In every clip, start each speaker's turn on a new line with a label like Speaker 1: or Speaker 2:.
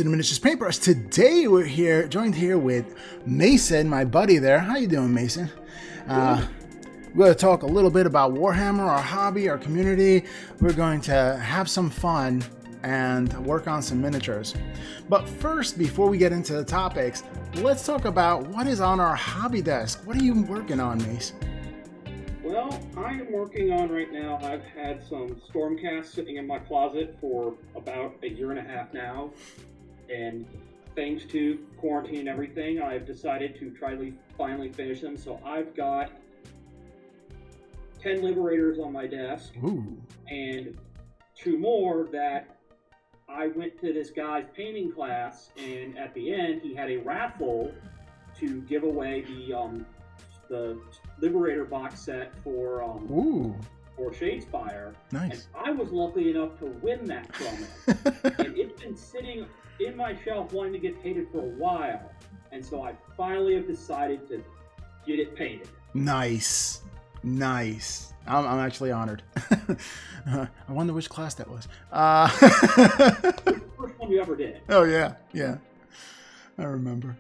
Speaker 1: to the Miniatures Paintbrush. Today we're joined here with Mason, my buddy there. How you doing, Mason? We're going to talk a little bit about Warhammer, our hobby, our community. We're going to have some fun and work on some miniatures. But first, before we get into the topics, let's talk about what is on our hobby desk. What are you working on, Mace?
Speaker 2: Well, I am working on right now, I've had some Stormcast sitting in my closet for about a year and a half now, and thanks to quarantine and everything, I've decided to finally finish them. So I've got 10 Liberators on my desk.
Speaker 1: Ooh.
Speaker 2: And 2 more that I went to this guy's painting class, and at the end he had a raffle to give away the Liberator box set for Shadespire.
Speaker 1: Nice.
Speaker 2: And I was lucky enough to win that from it. And it's been sitting in my shelf wanting to get painted for a while. And so I finally have decided to get it painted.
Speaker 1: Nice. I'm actually honored. I wonder which class that was.
Speaker 2: It's the first one you ever did.
Speaker 1: Oh, yeah. I remember.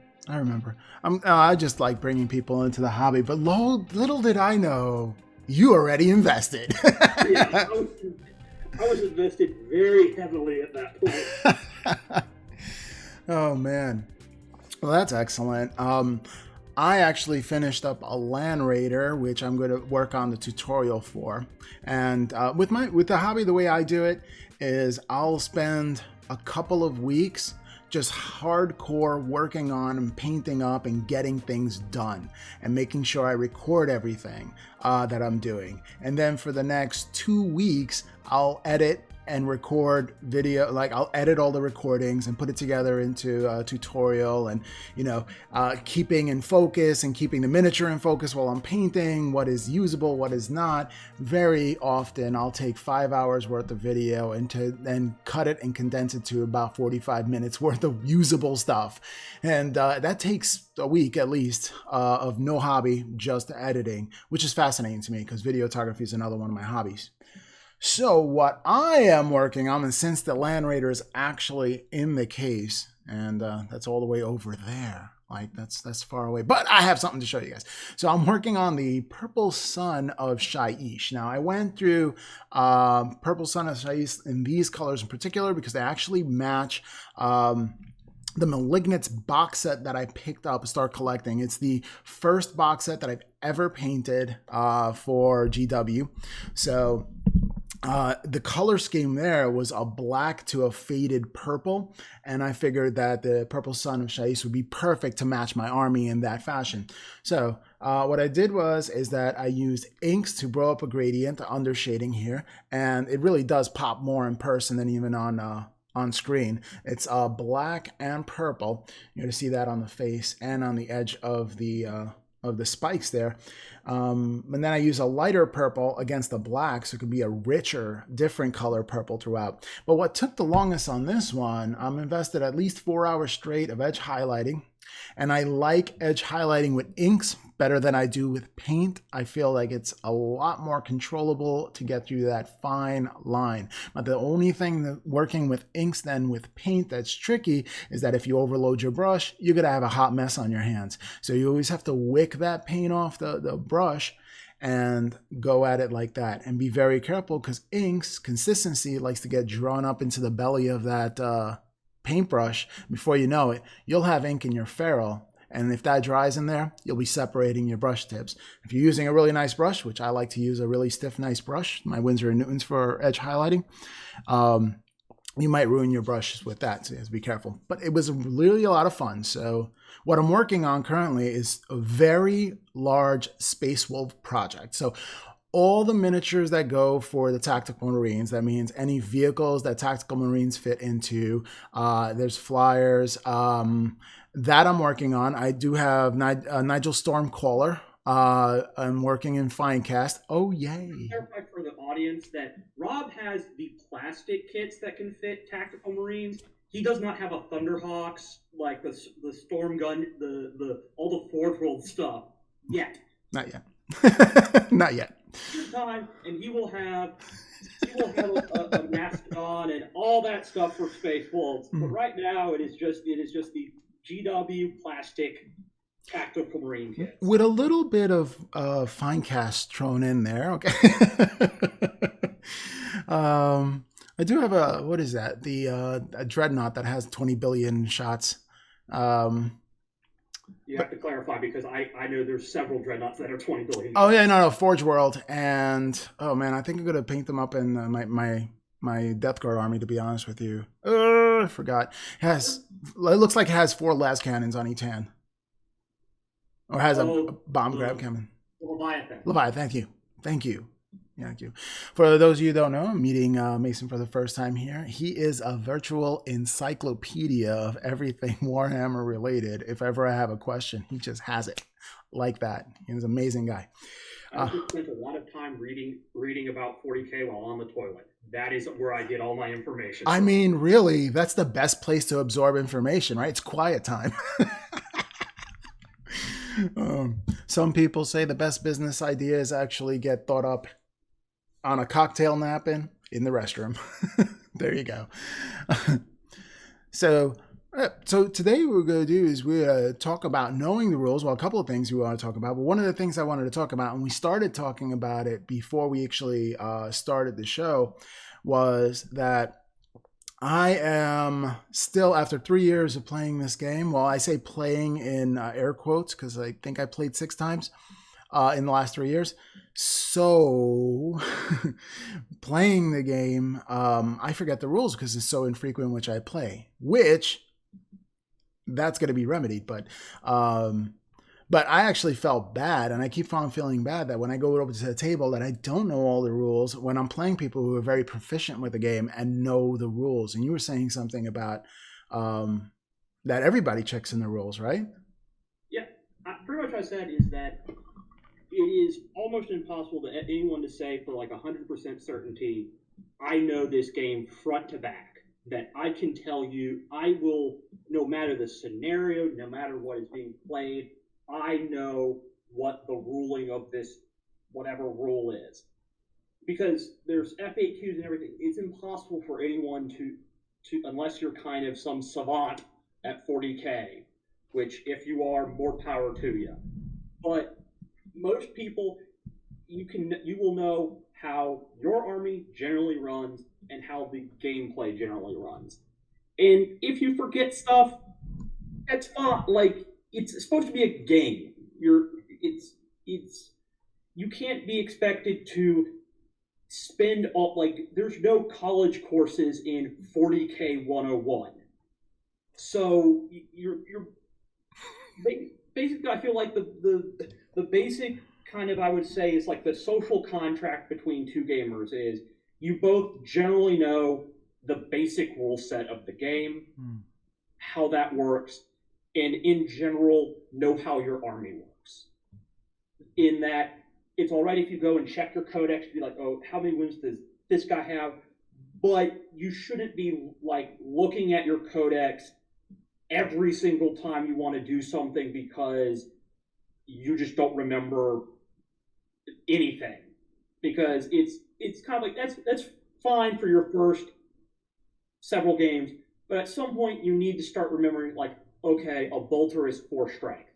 Speaker 1: I just like bringing people into the hobby, but little did I know you already invested.
Speaker 2: Yeah, I was invested very heavily at that point.
Speaker 1: Oh, man. Well, that's excellent. I actually finished up a Land Raider, which I'm going to work on the tutorial for. And with the hobby, the way I do it is I'll spend a couple of weeks just hardcore working on and painting up and getting things done and making sure I record everything that I'm doing. And then for the next 2 weeks, I'll edit and record video. Like I'll edit all the recordings and put it together into a tutorial, and keeping in focus and keeping the miniature in focus while I'm painting, what is usable, what is not. Very often I'll take 5 hours worth of video and then cut it and condense it to about 45 minutes worth of usable stuff. And that takes a week at least of no hobby, just editing, which is fascinating to me because videography is another one of my hobbies. So what I am working on, and since the Land Raider is actually in the case, and that's all the way over there, like that's far away, but I have something to show you guys. So I'm working on the Purple Sun of Shaiish. Now I went through Purple Sun of Shaiish in these colors in particular because they actually match the Malignants box set that I picked up to start collecting. It's the first box set that I've ever painted for GW. So the color scheme there was a black to a faded purple, and I figured that the Purple Sun of Shaiish would be perfect to match my army in that fashion. So what I did is that I used inks to blow up a gradient, the under shading here, and it really does pop more in person than even on screen. It's black and purple. You're going to see that on the face and on the edge of the spikes there. And then I use a lighter purple against the black, so it could be a richer, different color purple throughout. But what took the longest on this one, I'm invested at least 4 hours straight of edge highlighting. And I like edge highlighting with inks better than I do with paint. I feel like it's a lot more controllable to get through that fine line. But the only thing that working with inks than with paint that's tricky is that if you overload your brush, you're going to have a hot mess on your hands. So you always have to wick that paint off the brush and go at it like that. And be very careful because inks, consistency likes to get drawn up into the belly of that paintbrush. Before you know it, you'll have ink in your ferrule, and if that dries in there, you'll be separating your brush tips. If you're using a really nice brush, which I like to use a really stiff, nice brush, my Winsor & Newtons for edge highlighting, you might ruin your brushes with that, so you have to be careful. But it was really a lot of fun. So what I'm working on currently is a very large Space Wolf project. So all the miniatures that go for the Tactical Marines, that means any vehicles that Tactical Marines fit into, there's flyers, that I'm working on. I do have Nigel Stormcaller. I'm working in Finecast. Oh, yay.
Speaker 2: Clarify for the audience that Rob has the plastic kits that can fit Tactical Marines. He does not have a Thunderhawks, like the Storm Gun, all the Fourth World stuff yet.
Speaker 1: Not yet. Not yet.
Speaker 2: Time, and he will have we will have a Mastodon and all that stuff for Space Wolves. But right now, it is just the GW plastic tactical marine kits
Speaker 1: with a little bit of Finecast thrown in there. Okay. I do have a, what is that? The a dreadnought that has 20 billion shots.
Speaker 2: You have to clarify because I know there's several dreadnoughts that are 20 billion.
Speaker 1: Oh yeah, no, Forge World, and oh man, I think I'm gonna paint them up in my Death Guard army. To be honest with you, I forgot. It looks like it has 4 las cannons on each hand, or has a bomb grab cannon.
Speaker 2: Leviathan.
Speaker 1: Thank you. Thank you. For those of you who don't know, I'm meeting Mason for the first time here. He is a virtual encyclopedia of everything Warhammer related. If ever I have a question, he just has it like that. He's an amazing guy.
Speaker 2: I spent a lot of time reading about 40K while on the toilet. That is where I get all my information.
Speaker 1: I mean, really, that's the best place to absorb information, right? It's quiet time. Some people say the best business ideas actually get thought up on a cocktail napkin in the restroom. There you go. So today what we're going to do is we're talk about knowing the rules. Well, a couple of things we want to talk about, but one of the things I wanted to talk about, and we started talking about it before we actually started the show, was that I am still, after 3 years of playing this game, well, I say playing in air quotes because I think I played 6 times in the last 3 years. So playing the game, I forget the rules because it's so infrequent which I play, which that's going to be remedied. But I actually felt bad, and I keep on feeling bad that when I go over to the table that I don't know all the rules when I'm playing people who are very proficient with the game and know the rules. And you were saying something about that everybody checks in the rules, right?
Speaker 2: Yeah, pretty much what I said is that it is almost impossible to anyone to say for like 100% certainty, I know this game front to back, that I can tell you, I will, no matter the scenario, no matter what is being played, I know what the ruling of this, whatever rule is. Because there's FAQs and everything, it's impossible for anyone to unless you're kind of some savant at 40K, which if you are, more power to you. But most people, you will know how your army generally runs and how the gameplay generally runs. And if you forget stuff, that's fine. Like, it's supposed to be a game. You can't be expected to spend all, like, there's no college courses in 40K 101. So you're basically, I feel like the basic kind of, I would say, is like the social contract between two gamers is you both generally know the basic rule set of the game, how that works, and in general know how your army works. In that, it's all right if you go and check your codex and be like, oh, how many wounds does this guy have? But you shouldn't be like looking at your codex every single time you want to do something because you just don't remember anything. Because it's kind of like that's fine for your first several games, but at some point you need to start remembering, like, okay, a bolter is 4 strength,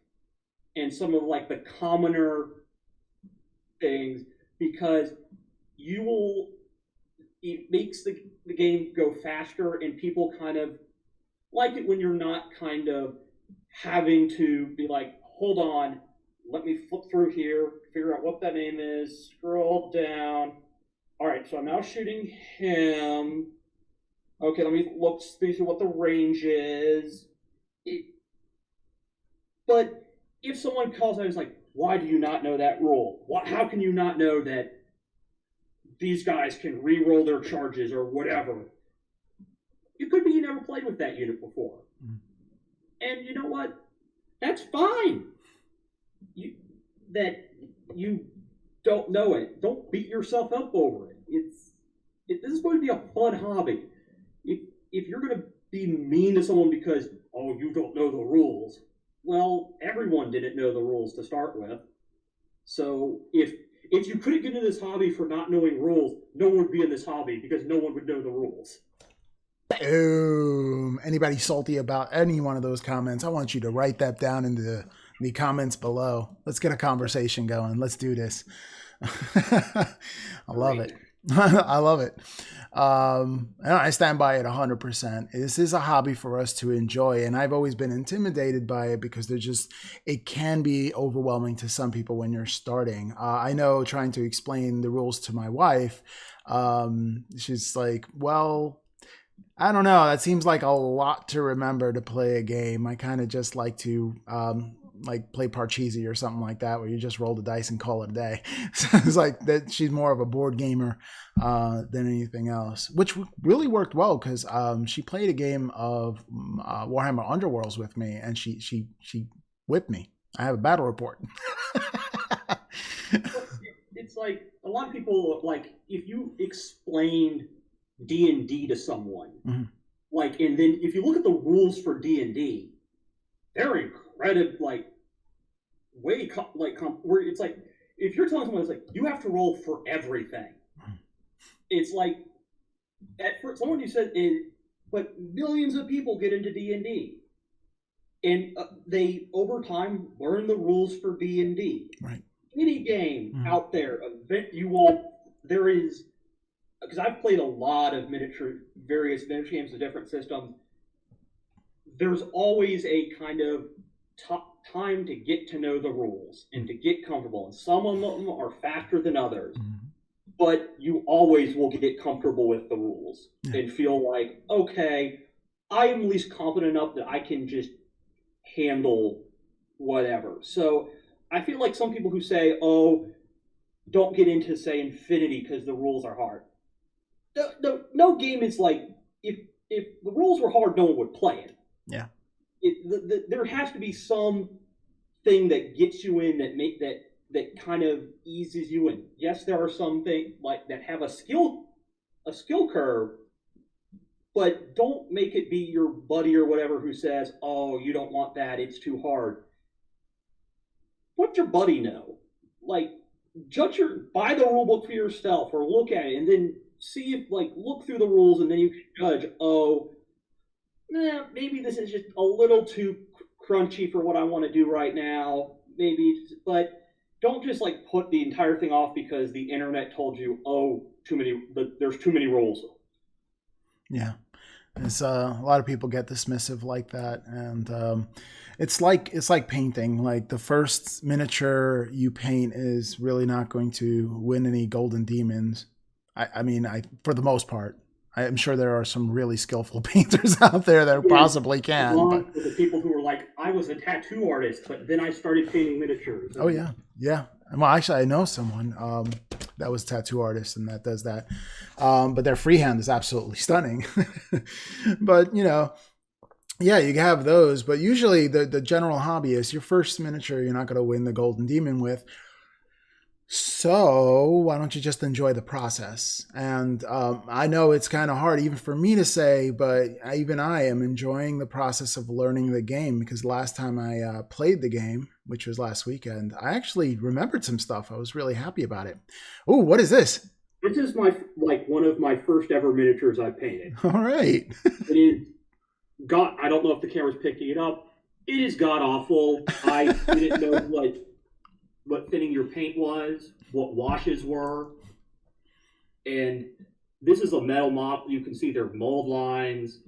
Speaker 2: and some of like the commoner things, because it makes the game go faster, and people kind of like it when you're not kind of having to be like, hold on, let me flip through here, figure out what that name is, scroll down. All right, so I'm now shooting him. Okay, let me look, see what the range is. But if someone calls out, it's like, why do you not know that rule? How can you not know that these guys can re-roll their charges or whatever? It could be you never played with that unit before. And you know what? That's fine. That you don't know it. Don't beat yourself up over it. This is going to be a fun hobby. If you're going to be mean to someone because, oh, you don't know the rules, well, everyone didn't know the rules to start with. So if if you couldn't get into this hobby for not knowing rules, no one would be in this hobby because no one would know the rules.
Speaker 1: Boom. Anybody salty about any one of those comments, I want you to write that down in the comments below. Let's get a conversation going. Let's do this. I love it. I love it. And I stand by it 100%. This is a hobby for us to enjoy. And I've always been intimidated by it because it can be overwhelming to some people when you're starting. I know trying to explain the rules to my wife, she's like, well, I don't know. That seems like a lot to remember to play a game. I kind of just like to play Parcheesi or something like that, where you just roll the dice and call it a day. So it's like that. She's more of a board gamer than anything else, which really worked well because she played a game of Warhammer Underworlds with me, and she whipped me. I have a battle report.
Speaker 2: It's like a lot of people, like, if you explained D&D to someone,
Speaker 1: mm-hmm.
Speaker 2: like, and then if you look at the rules for D&D, they're incredible, like, where it's like, if you're telling someone, it's like, you have to roll for everything. It's like, at first, someone you said, but millions of people get into D&D. And they, over time, learn the rules for D&D.
Speaker 1: Right.
Speaker 2: Any game out there, there is, because I've played a lot of various miniature games of different systems, there's always a kind of time to get to know the rules and to get comfortable. And some of them are faster than others. Mm-hmm. But you always will get comfortable with the rules and feel like, okay, I am at least confident enough that I can just handle whatever. So I feel like some people who say, oh, don't get into, say, Infinity because the rules are hard. No game is like, if the rules were hard, no one would play it.
Speaker 1: Yeah.
Speaker 2: There has to be some thing that gets you in that kind of eases you in. Yes, there are some things like that have a skill curve, but don't make it be your buddy or whatever who says, oh, you don't want that, it's too hard. What's your buddy know? Like, buy the rule book for yourself or look at it and then see if, like, look through the rules and then you can judge, maybe this is just a little too crunchy for what I want to do right now. But don't just, like, put the entire thing off because the internet told you, there's too many rules.
Speaker 1: Yeah. It's a lot of people get dismissive like that, and it's like painting. Like, the first miniature you paint is really not going to win any golden demons. I mean, for the most part. I'm sure there are some really skillful painters out there that possibly can.
Speaker 2: But the people who were like, I was a tattoo artist, but then I started painting miniatures.
Speaker 1: Oh yeah, yeah. Well, actually, I know someone that was a tattoo artist and that does that. But their freehand is absolutely stunning. But yeah, you have those. But usually, the general hobbyist, your first miniature, you're not going to win the golden demon with. So why don't you just enjoy the process? And I know it's kind of hard even for me to say, but even I am enjoying the process of learning the game, because last time I played the game, which was last weekend, I actually remembered some stuff. I was really happy about it. Oh, what is this?
Speaker 2: This is one of my first ever miniatures I painted.
Speaker 1: All right.
Speaker 2: It is I don't know if the camera's picking it up. It is god awful. I didn't know what thinning your paint was, what washes were. And this is a metal mop. You can see there are mold lines.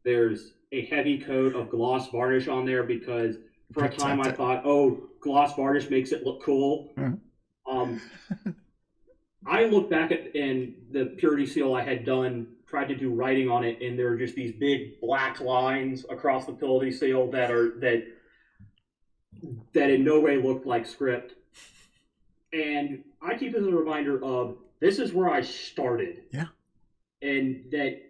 Speaker 2: There's a heavy coat of gloss varnish on there because for a time I thought, gloss varnish makes it look cool. Mm-hmm. I looked back at and the purity seal I had done, tried to do writing on it, and there are just these big black lines across the purity seal that in no way looked like script. And I keep this as a reminder of, this is where I started.
Speaker 1: Yeah.
Speaker 2: And that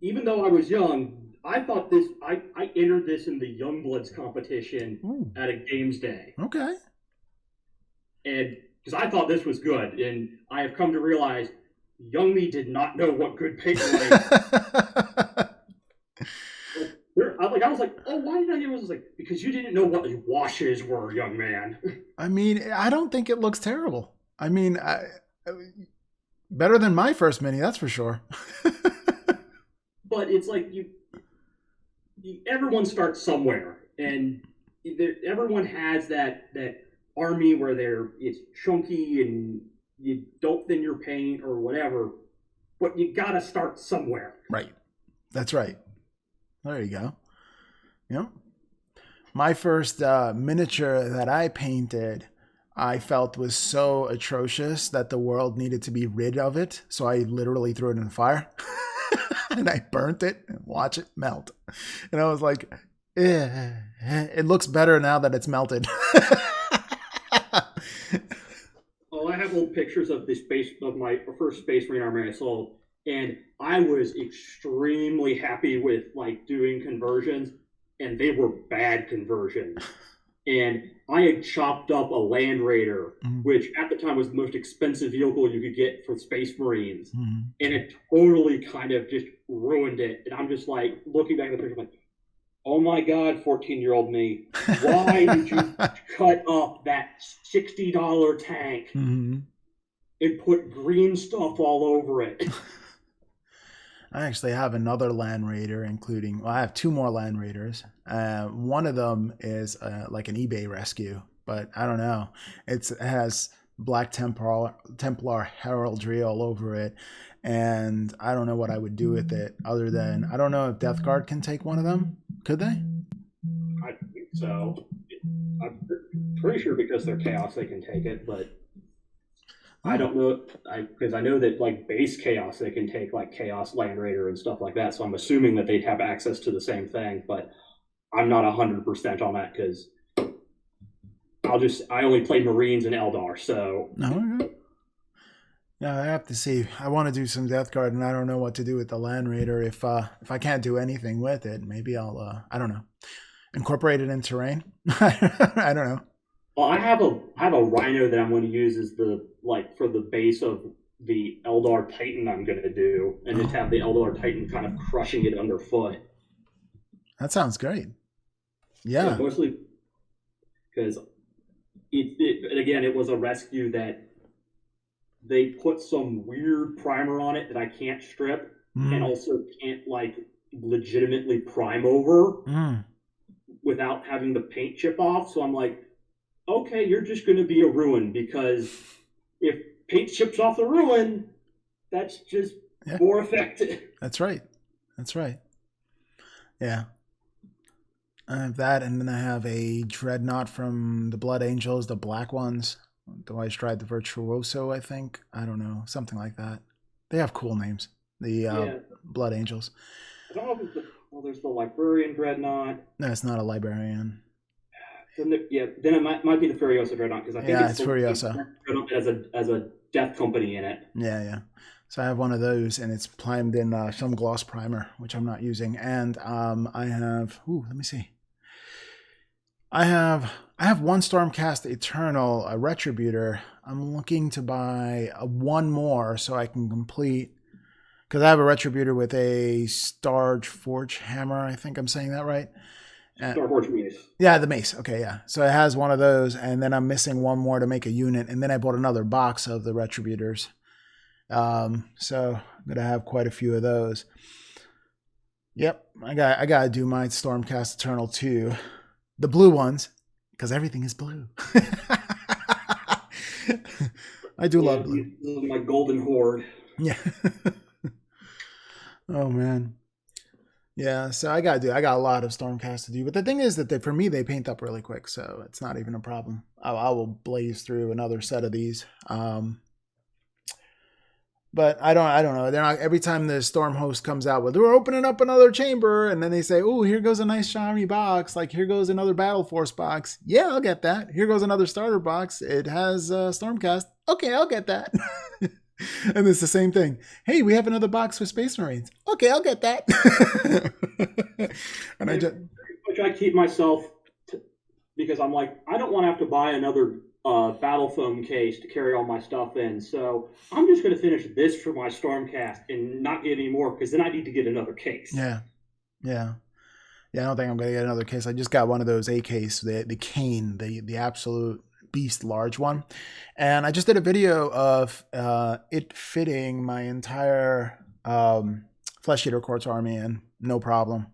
Speaker 2: even though I was young, I thought I entered this in the Youngbloods competition at a games day.
Speaker 1: Okay.
Speaker 2: And because I thought this was good, and I have come to realize young me did not know what good paint was. I was like, oh, why did I do this? I was like, because you didn't know what washes were, young man.
Speaker 1: I mean, I don't think it looks terrible. I mean, better than my first Mini, that's for sure.
Speaker 2: But it's like everyone starts somewhere, and everyone has that army where it's chunky and you don't thin your paint or whatever, but you gotta start somewhere.
Speaker 1: Right. That's right. There you go. Yep. My first miniature that I painted, I felt was so atrocious that the world needed to be rid of it. So I literally threw it in the fire and I burnt it and watch it melt. And I was like, it looks better now that it's melted.
Speaker 2: Oh, I have old pictures of my first Space Marine army I sold, and I was extremely happy with like doing conversions, and they were bad conversions. And I had chopped up a Land Raider, which at the time was the most expensive vehicle you could get for Space Marines, and it totally kind of just ruined it. And I'm just like looking back at the picture, like, oh my God, 14-year-old me, why did you cut up that $60 tank and put green stuff all over it?
Speaker 1: I actually have another Land Raider, I have two more Land Raiders. One of them is like an eBay rescue, but I don't know. It has Black Templar heraldry all over it, and I don't know what I would do with it other than, I don't know if Death Guard can take one of them. Could they?
Speaker 2: I think so. I'm pretty sure because they're Chaos they can take it, but I don't know, because I know that like base Chaos they can take like Chaos Land Raider and stuff like that, so I'm assuming that they'd have access to the same thing, but I'm not 100% on that because I only play Marines and Eldar, so.
Speaker 1: Okay. Yeah, I have to see. I want to do some Death Guard, and I don't know what to do with the Land Raider. If I can't do anything with it, maybe I'll I don't know, incorporate it in terrain. I don't know.
Speaker 2: Well, I have a Rhino that I'm going to use as for the base of the Eldar Titan I'm going to do, and just have the Eldar Titan kind of crushing it underfoot.
Speaker 1: That sounds great. Yeah,
Speaker 2: mostly because it was a rescue that they put some weird primer on it that I can't strip and also can't like legitimately prime over without having the paint chip off. So I'm like, okay, you're just going to be a ruin, because if paint chips off the ruin, that's just more effective.
Speaker 1: That's right. Yeah. I have that, and then I have a Dreadnought from the Blood Angels, the black ones. The White Stride, the Virtuoso, I think. I don't know, something like that. They have cool names. The Blood Angels.
Speaker 2: I don't know if there's the Librarian Dreadnought.
Speaker 1: No, it's not a Librarian.
Speaker 2: Then it might be the Furiosa Dreadnought, because I think it's
Speaker 1: Furiosa.
Speaker 2: As a death company in it.
Speaker 1: Yeah. So I have one of those, and it's primed in some gloss primer, which I'm not using. And I have, let me see. I have one Stormcast Eternal, a Retributor. I'm looking to buy one more so I can complete, because I have a Retributor with a Starforge hammer. I think I'm saying that right.
Speaker 2: Starforge mace.
Speaker 1: Yeah, the mace. Okay, yeah. So it has one of those, and then I'm missing one more to make a unit, and then I bought another box of the Retributors. So I'm gonna have quite a few of those. Yep, I gotta do my Stormcast Eternal too. The blue ones, because everything is blue. I do love blue.
Speaker 2: This is my golden horde.
Speaker 1: Yeah. Oh man. Yeah, so I got a lot of Stormcast to do, but the thing is that for me they paint up really quick, so it's not even a problem. I will blaze through another set of these. But I don't know. They're not, every time the Storm host comes out with, we're opening up another chamber, and then they say, oh, here goes a nice shiny box. Like, here goes another Battle Force box. Yeah, I'll get that. Here goes another starter box. It has Stormcast. Okay, I'll get that. And it's the same thing. Hey, we have another box with Space Marines. Okay, I'll get that. And
Speaker 2: Which I keep myself, because I'm like, I don't want to have to buy another battle foam case to carry all my stuff in, so I'm just going to finish this for my Stormcast and not get any more, because then I need to get another case.
Speaker 1: Yeah. Yeah, I don't think I'm going to get another case. I just got one of those A case, the cane, the absolute beast large one. And I just did a video of it fitting my entire Flesh Eater Quartz army in. No problem.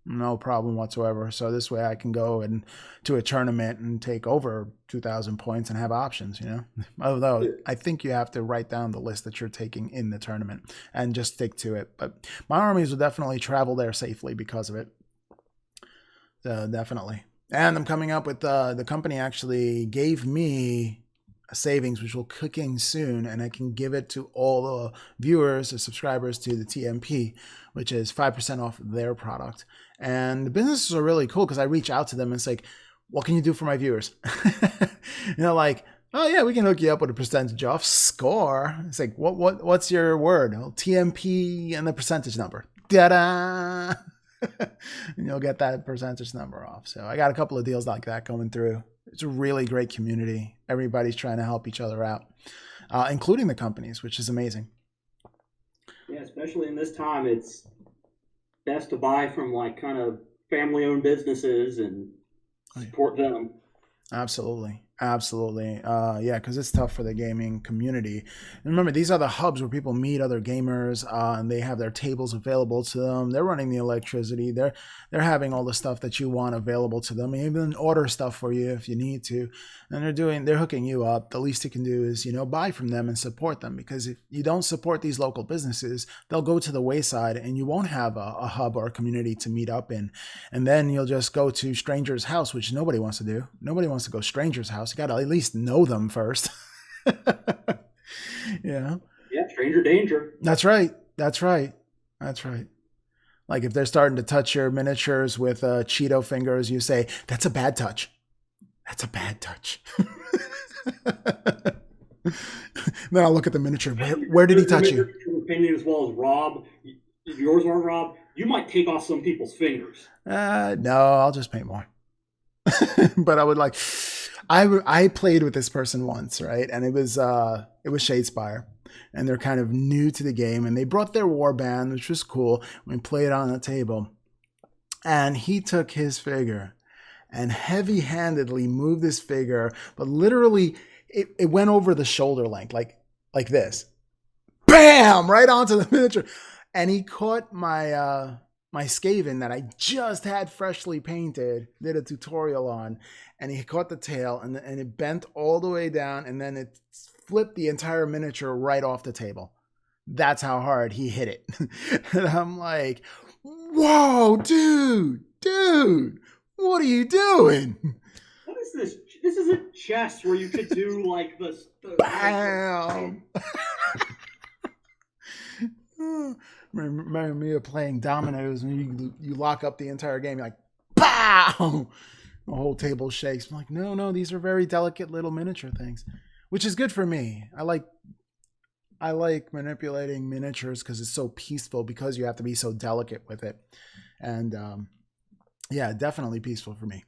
Speaker 1: No problem whatsoever. So this way I can go and to a tournament and take over 2,000 points and have options, you know? Although I think you have to write down the list that you're taking in the tournament and just stick to it. But my armies will definitely travel there safely because of it. Definitely. And I'm coming up with the company actually gave me a savings, which will kick in soon, and I can give it to all the viewers or subscribers to the TMP, which is 5% off their product. And the businesses are really cool because I reach out to them and it's like, what can you do for my viewers? You know, like, oh yeah, we can hook you up with a percentage off. Score. It's like, what's your word? Well, TMP and the percentage number. Da-da! And you'll get that percentage number off. So I got a couple of deals like that going through. It's a really great community. Everybody's trying to help each other out, including the companies, which is amazing.
Speaker 2: Yeah, especially in this time, it's best to buy from like kind of family-owned businesses and support them.
Speaker 1: Absolutely. Absolutely. Yeah, because it's tough for the gaming community. And remember, these are the hubs where people meet other gamers, and they have their tables available to them. They're running the electricity. They're having all the stuff that you want available to them, even order stuff for you if you need to. And they're hooking you up. The least you can do is, buy from them and support them, because if you don't support these local businesses, they'll go to the wayside and you won't have a hub or a community to meet up in. And then you'll just go to stranger's house, which nobody wants to do. Nobody wants to go stranger's house. You got to at least know them first. Yeah,
Speaker 2: stranger danger.
Speaker 1: That's right. Like if they're starting to touch your miniatures with Cheeto fingers, you say, that's a bad touch. Then I'll look at the miniature. Where did he touch you?
Speaker 2: Opinion as well as Rob. If yours aren't Rob, you might take off some people's fingers.
Speaker 1: No, I'll just paint more. But I would like... I played with this person once, right? And it was Shadespire, and they're kind of new to the game, and they brought their warband, which was cool. We played on the table, and he took his figure and heavy-handedly moved this figure, but literally it went over the shoulder length, like this, bam, right onto the miniature, and he caught my Skaven that I just had freshly painted, did a tutorial on, and he caught the tail and it bent all the way down, and then it flipped the entire miniature right off the table. That's how hard he hit it. And I'm like, whoa, dude, what are you doing?
Speaker 2: What is this? This isn't chess where you could do like this.
Speaker 1: Bam! Remember me playing dominoes and you lock up the entire game. You're like, pow! The whole table shakes. I'm like, no, these are very delicate little miniature things, which is good for me. I like manipulating miniatures because it's so peaceful, because you have to be so delicate with it. And yeah, definitely peaceful for me.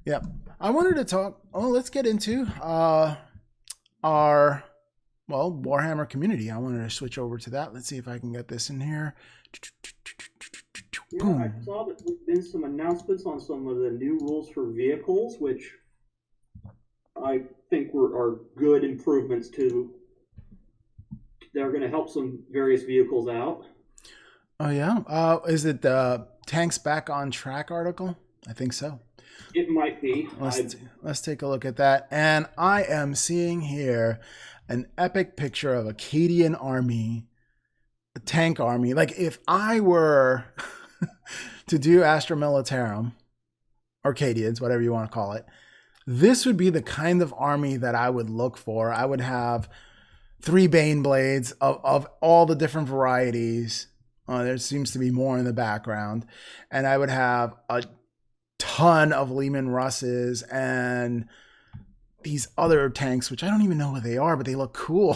Speaker 1: Yeah. I wanted to talk, let's get into our Warhammer community. I wanted to switch over to that. Let's see if I can get this in here.
Speaker 2: Yeah, I saw that there's been some announcements on some of the new rules for vehicles, which I think are good improvements to. They're going to help some various vehicles out.
Speaker 1: Oh, yeah? Is it the Tanks Back on Track article? I think so.
Speaker 2: It might be.
Speaker 1: Let's take a look at that. And I am seeing here an epic picture of Acadian army, a tank army. Like if I were to do Astra Militarum, Arcadians, whatever you want to call it, this would be the kind of army that I would look for. I would have 3 Bane Blades of all the different varieties. There seems to be more in the background. And I would have a ton of Lehman Russes and these other tanks, which I don't even know what they are, but they look cool.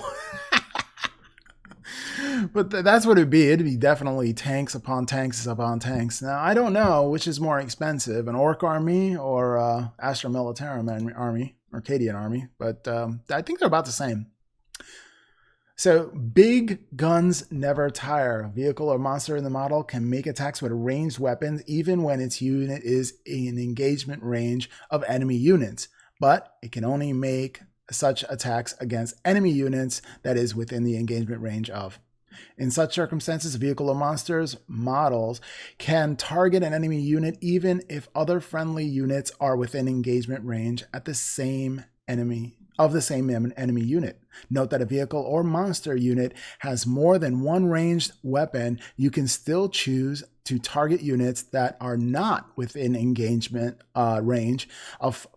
Speaker 1: But that's what it'd be. It'd be definitely tanks upon tanks upon tanks. Now, I don't know which is more expensive, an Orc army or Astra Militarum army, Arcadian army, but I think they're about the same. So big guns never tire. A vehicle or monster in the model can make attacks with ranged weapons even when its unit is in engagement range of enemy units, but it can only make such attacks against enemy units that is within the engagement range of. In such circumstances, vehicle or monsters models can target an enemy unit even if other friendly units are within engagement range at the same enemy unit. Note that a vehicle or monster unit has more than one ranged weapon. You can still choose to target units that are not within engagement range of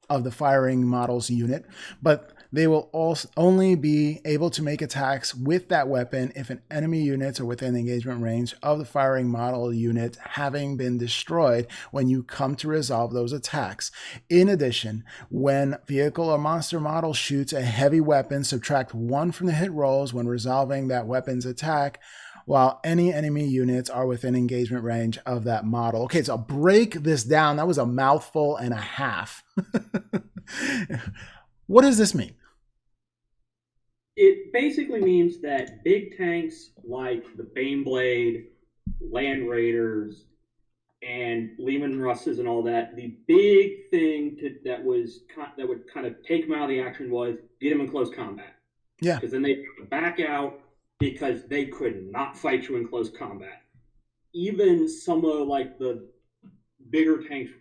Speaker 1: the firing model's unit, but they will also only be able to make attacks with that weapon if an enemy units are within engagement range of the firing model unit having been destroyed when you come to resolve those attacks. In addition, when vehicle or monster model shoots a heavy weapon, subtract 1 from the hit rolls when resolving that weapon's attack, while any enemy units are within engagement range of that model. Okay, so I'll break this down. That was a mouthful and a half. What does this mean?
Speaker 2: It basically means that big tanks like the Baneblade, Land Raiders, and Lehman Russes and all that, the big thing that would kind of take them out of the action was get them in close combat.
Speaker 1: Yeah.
Speaker 2: Because then they have to back out because they could not fight you in close combat. Even some of like the bigger tanks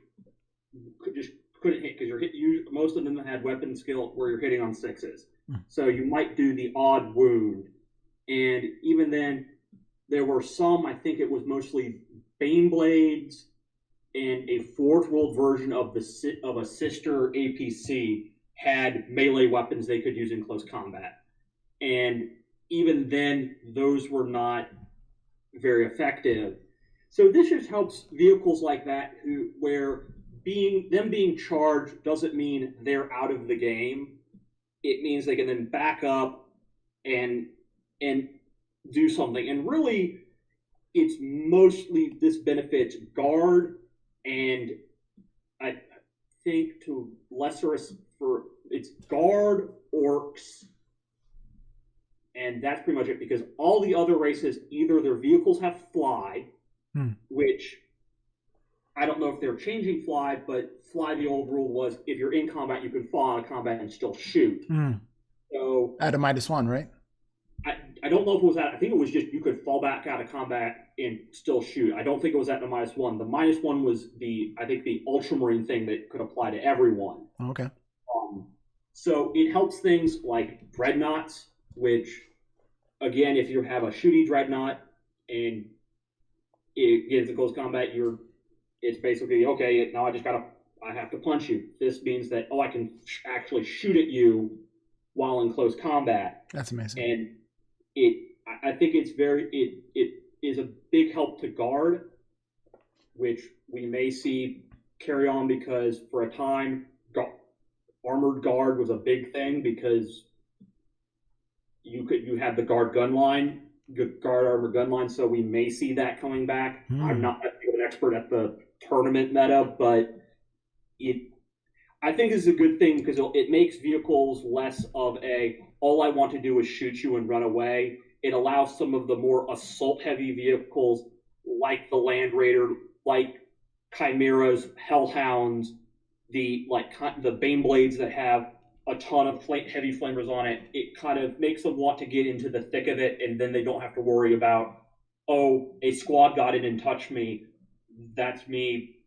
Speaker 2: couldn't hit because most of them had weapon skill where you're hitting on 6s. So you might do the odd wound. And even then, there were some, I think it was mostly Baneblades and a Forge World version of a sister APC had melee weapons they could use in close combat. And even then, those were not very effective. So this just helps vehicles like that where being charged doesn't mean they're out of the game. It means they can then back up and do something. And really, it's mostly this benefits guard and I think to lesser for it's guard, orcs, and that's pretty much it. Because all the other races, either their vehicles have fly, which I don't know if they're changing fly, but fly, the old rule was if you're in combat, you can fall out of combat and still shoot. So
Speaker 1: at a -1, right?
Speaker 2: I don't know if it was that. I think it was just you could fall back out of combat and still shoot. I don't think it was at the -1. The -1 was the Ultramarine thing that could apply to everyone.
Speaker 1: Okay.
Speaker 2: So it helps things like dreadnoughts, which, again, if you have a shooty dreadnought and it gets into close combat, it's basically, okay, now I have to punch you. This means that, I can actually shoot at you while in close combat.
Speaker 1: That's amazing.
Speaker 2: And I think it is a big help to guard, which we may see carry on because for a time, armored guard was a big thing because you had the guard armored gun line, so we may see that coming back. I'm not an expert at the tournament meta, but I think it's a good thing because it makes vehicles less of all I want to do is shoot you and run away. It allows some of the more assault-heavy vehicles like the Land Raider, like Chimeras, Hellhounds, the Baneblades that have a ton of heavy flamers on it. It kind of makes them want to get into the thick of it, and then they don't have to worry about, a squad got in and touched me. That's me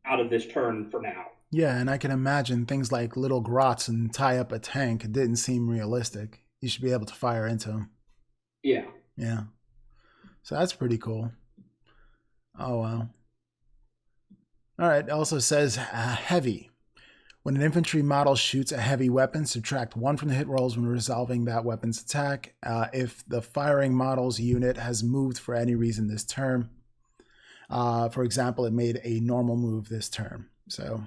Speaker 2: out of this turn for now.
Speaker 1: Yeah, and I can imagine things like little grots and tie up a tank. It didn't seem realistic. You should be able to fire into them.
Speaker 2: Yeah.
Speaker 1: Yeah. So that's pretty cool. Oh, wow. All right. It also says heavy. When an infantry model shoots a heavy weapon, subtract 1 from the hit rolls when resolving that weapon's attack. If the firing model's unit has moved for any reason this turn, for example, it made a normal move this turn. So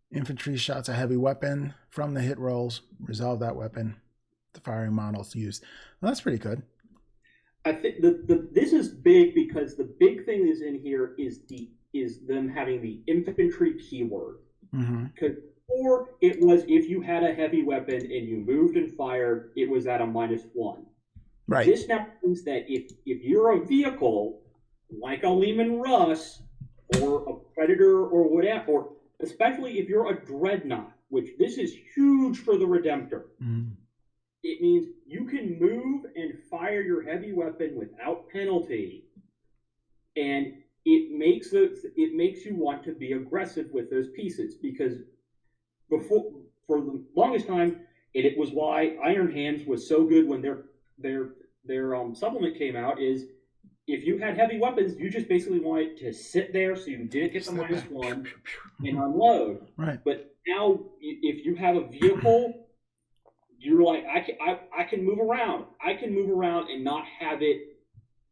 Speaker 1: infantry shots a heavy weapon from the hit rolls, resolve that weapon. The firing model's used. Well, that's pretty good.
Speaker 2: I think this is big because the big thing is in here is them having the infantry keyword.
Speaker 1: Mm-hmm.
Speaker 2: Or it was if you had a heavy weapon and you moved and fired, it was at a -1.
Speaker 1: Right.
Speaker 2: This now means that if you're a vehicle like a Lehman Russ or a Predator or whatever, or especially if you're a Dreadnought, which this is huge for the Redemptor, it means you can move and fire your heavy weapon without penalty, and it makes you want to be aggressive with those pieces, because before, for the longest time, it was why Iron Hands was so good when their supplement came out, is if you had heavy weapons, you just basically wanted to sit there so you didn't hit the -1 and unload.
Speaker 1: Right.
Speaker 2: But now, if you have a vehicle, you're like, I can move around. I can move around and not have it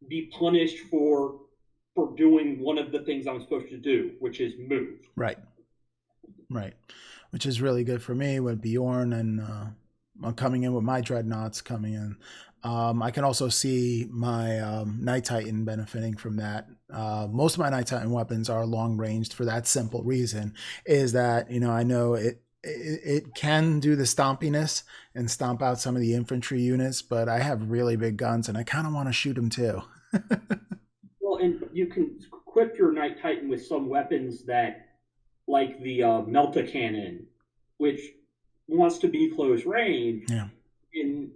Speaker 2: be punished for doing one of the things I'm supposed to do, which is move.
Speaker 1: Right. Right. Which is really good for me with Bjorn and I'm coming in with my dreadnoughts coming in. I can also see my Night Titan benefiting from that. Most of my Night Titan weapons are long ranged for that simple reason, is that, I know it can do the stompiness and stomp out some of the infantry units, but I have really big guns and I kind of want to shoot them too.
Speaker 2: Well, and you can equip your Night Titan with some weapons that, like the Melta Cannon, which wants to be close range.
Speaker 1: Yeah.
Speaker 2: And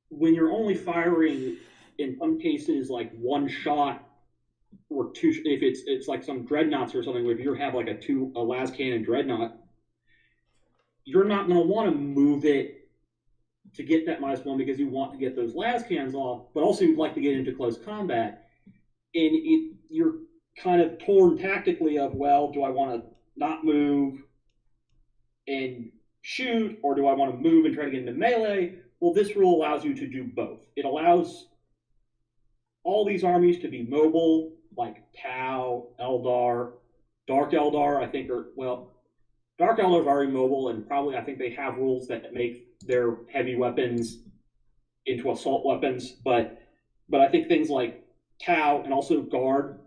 Speaker 2: when you're only firing, in some cases, like one shot or two, if it's like some dreadnoughts or something, where you have like a las cannon dreadnought, you're not going to want to move it to get that -1 because you want to get those las cannons off, but also you'd like to get into close combat. And you're kind of torn tactically of, well, do I want to not move and shoot, or do I want to move and try to get into melee? Well, this rule allows you to do both. It allows all these armies to be mobile, like Tau, Eldar, Dark Eldar, I think Dark Eldar is already mobile, and probably I think they have rules that make their heavy weapons into assault weapons, but I think things like Tau and also Guard,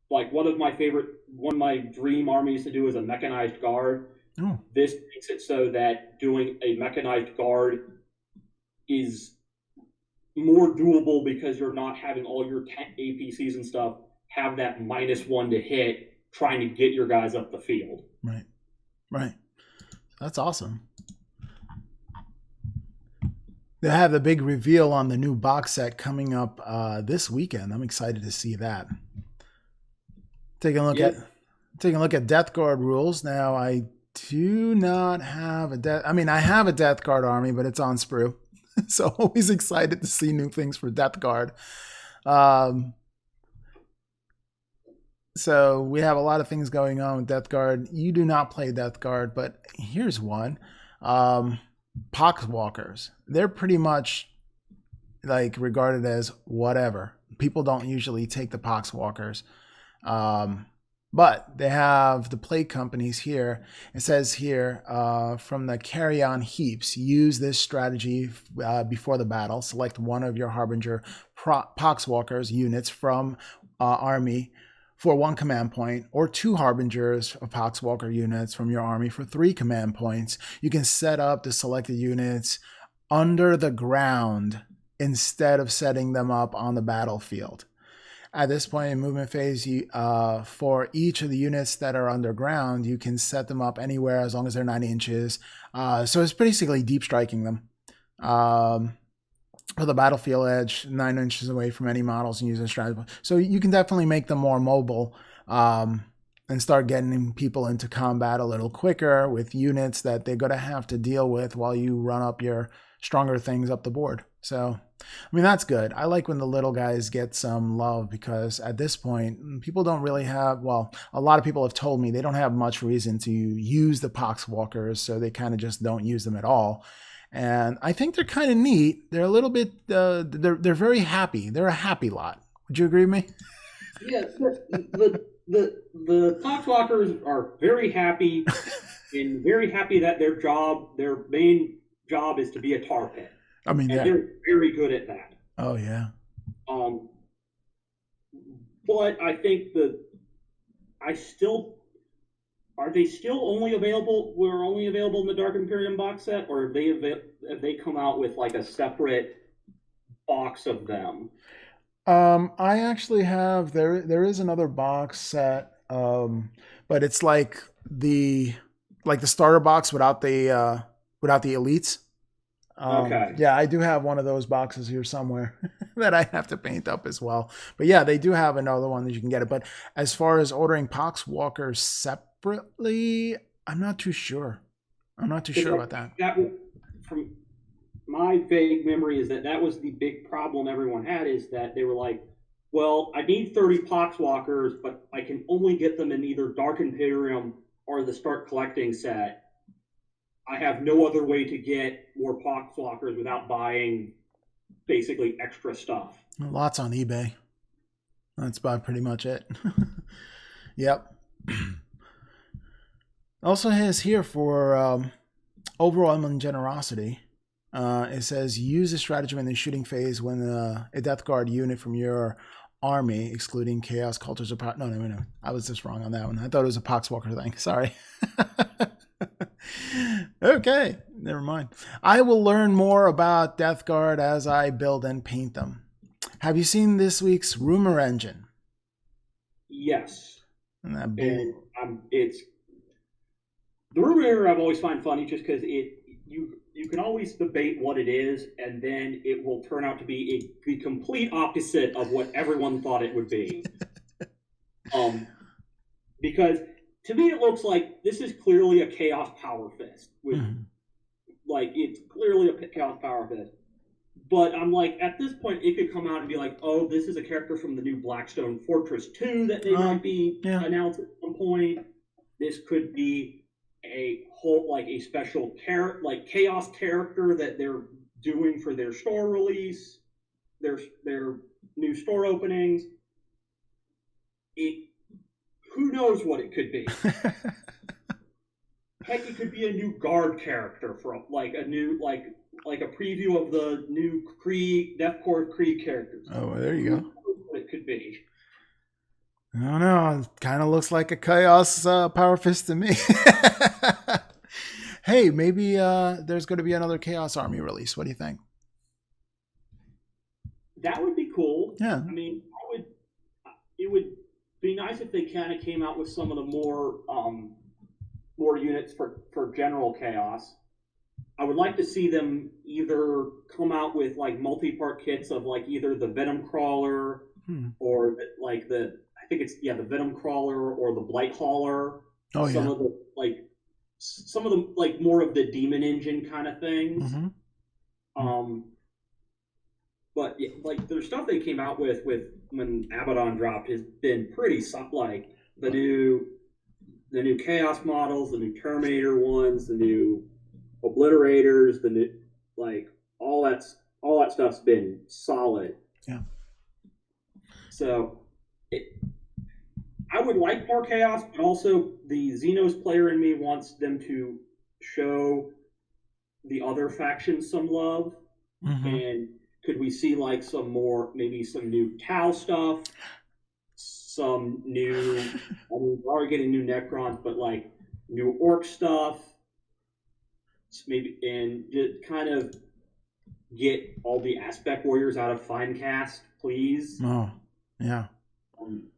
Speaker 2: like one of my dream armies to do is a mechanized Guard.
Speaker 1: Oh.
Speaker 2: This makes it so that doing a mechanized Guard is more doable because you're not having all your APCs and stuff have that -1 to hit trying to get your guys up the field.
Speaker 1: Right. That's awesome. They have the big reveal on the new box set coming up this weekend. I'm excited to see that. Taking a look at Death Guard rules. Now, I do not have I have a Death Guard army, but it's on sprue. So always excited to see new things for Death Guard. So we have a lot of things going on with Death Guard. You do not play Death Guard, but here's one. Poxwalkers. They're pretty much like regarded as whatever. People don't usually take the Poxwalkers. But they have the plate companies here. It says here, from the carry-on heaps, use this strategy before the battle. Select one of your Harbinger Poxwalkers units from army for 1 command point, or 2 Harbingers of Poxwalker units from your army for 3 command points. You can set up the selected units under the ground instead of setting them up on the battlefield. At this point in movement phase, for each of the units that are underground, you can set them up anywhere as long as they're 9 inches. So it's basically deep striking them. For the battlefield edge, 9 inches away from any models and using strategy. So you can definitely make them more mobile and start getting people into combat a little quicker with units that they're going to have to deal with while you run up your stronger things up the board. So, that's good. I like when the little guys get some love, because at this point, people don't really have, a lot of people have told me they don't have much reason to use the Poxwalkers, so they kind of just don't use them at all. And I think they're kind of neat. They're a little bit, they're very happy. They're a happy lot. Would you agree with me?
Speaker 2: Yes, the Poxwalkers are very happy, and very happy that their main job is to be a tar pit. They're very good at that.
Speaker 1: Oh yeah.
Speaker 2: But I think are they still only available? Were only available in the Dark Imperium box set, or have they come out with like a separate box of them?
Speaker 1: I actually have there is another box set, but it's like the starter box without the elites.
Speaker 2: Okay.
Speaker 1: Yeah, I do have one of those boxes here somewhere that I have to paint up as well. But yeah, they do have another one that you can get it. But as far as ordering Poxwalkers separately, I'm not too sure. I'm not too
Speaker 2: Because
Speaker 1: sure about that.
Speaker 2: that from my vague memory is that that was the big problem everyone had is that they were like, well, I need 30 Poxwalkers, but I can only get them in either Dark Imperium or the Start Collecting set. I have no other way to get more Poxwalkers without buying basically extra stuff.
Speaker 1: Lots on eBay. That's about pretty much it. Yep. Also has here for overwhelming generosity. It says use a stratagem in the shooting phase when a Death Guard unit from your army, excluding Chaos Cultures or no. I was just wrong on that one. I thought it was a Poxwalker thing. Sorry. Okay, never mind. I will learn more about Death Guard as I build and paint them. Have you seen this week's rumor engine?
Speaker 2: Yes,
Speaker 1: And that
Speaker 2: and
Speaker 1: bull.
Speaker 2: it's the rumor I've always find funny just because you can always debate what it is, and then it will turn out to be the complete opposite of what everyone thought it would be. Um, because to me it looks like this is clearly a chaos power fist with
Speaker 1: Mhm.
Speaker 2: like it's clearly a chaos power fist. But I'm like, at this point, it could come out and be like, oh, this is a character from the new Blackstone Fortress 2 that they might be
Speaker 1: Yeah.
Speaker 2: announced at some point. This could be a whole, like a special character, like chaos character that they're doing for their store release, their new store openings. It, who knows what it could be? Heck, it could be a new guard character for like a new like a preview of the new Kree Death Corps Kree characters.
Speaker 1: Oh, well, there you
Speaker 2: Who
Speaker 1: go.
Speaker 2: knows what it could be?
Speaker 1: I don't know. It kind of looks like a chaos power fist to me. Hey, maybe there's going to be another Chaos Army release. What do you think?
Speaker 2: That would be cool.
Speaker 1: Yeah.
Speaker 2: I mean, I would. It would be nice if they kind of came out with some of the more units for general chaos. I would like to see them either come out with like multi-part kits of like either the Venom Crawler or like the I think it's the Venom Crawler or the Blight Hauler.
Speaker 1: Oh
Speaker 2: Some
Speaker 1: yeah.
Speaker 2: of the some of the like more of the Demon Engine kind of things.
Speaker 1: Mm-hmm.
Speaker 2: Um, but yeah, like the stuff they came out with when Abaddon dropped has been pretty like the new Chaos models, the new Terminator ones, the new Obliterators, the new like all that stuff's been solid.
Speaker 1: Yeah.
Speaker 2: So I would like more chaos, but also the Xenos player in me wants them to show the other factions some love.
Speaker 1: Mm-hmm.
Speaker 2: And could we see like some more, maybe some new Tau stuff, some new, I mean, we're already getting new Necrons, but like new Orc stuff, maybe, and just kind of get all the Aspect Warriors out of Finecast, please.
Speaker 1: Oh, yeah.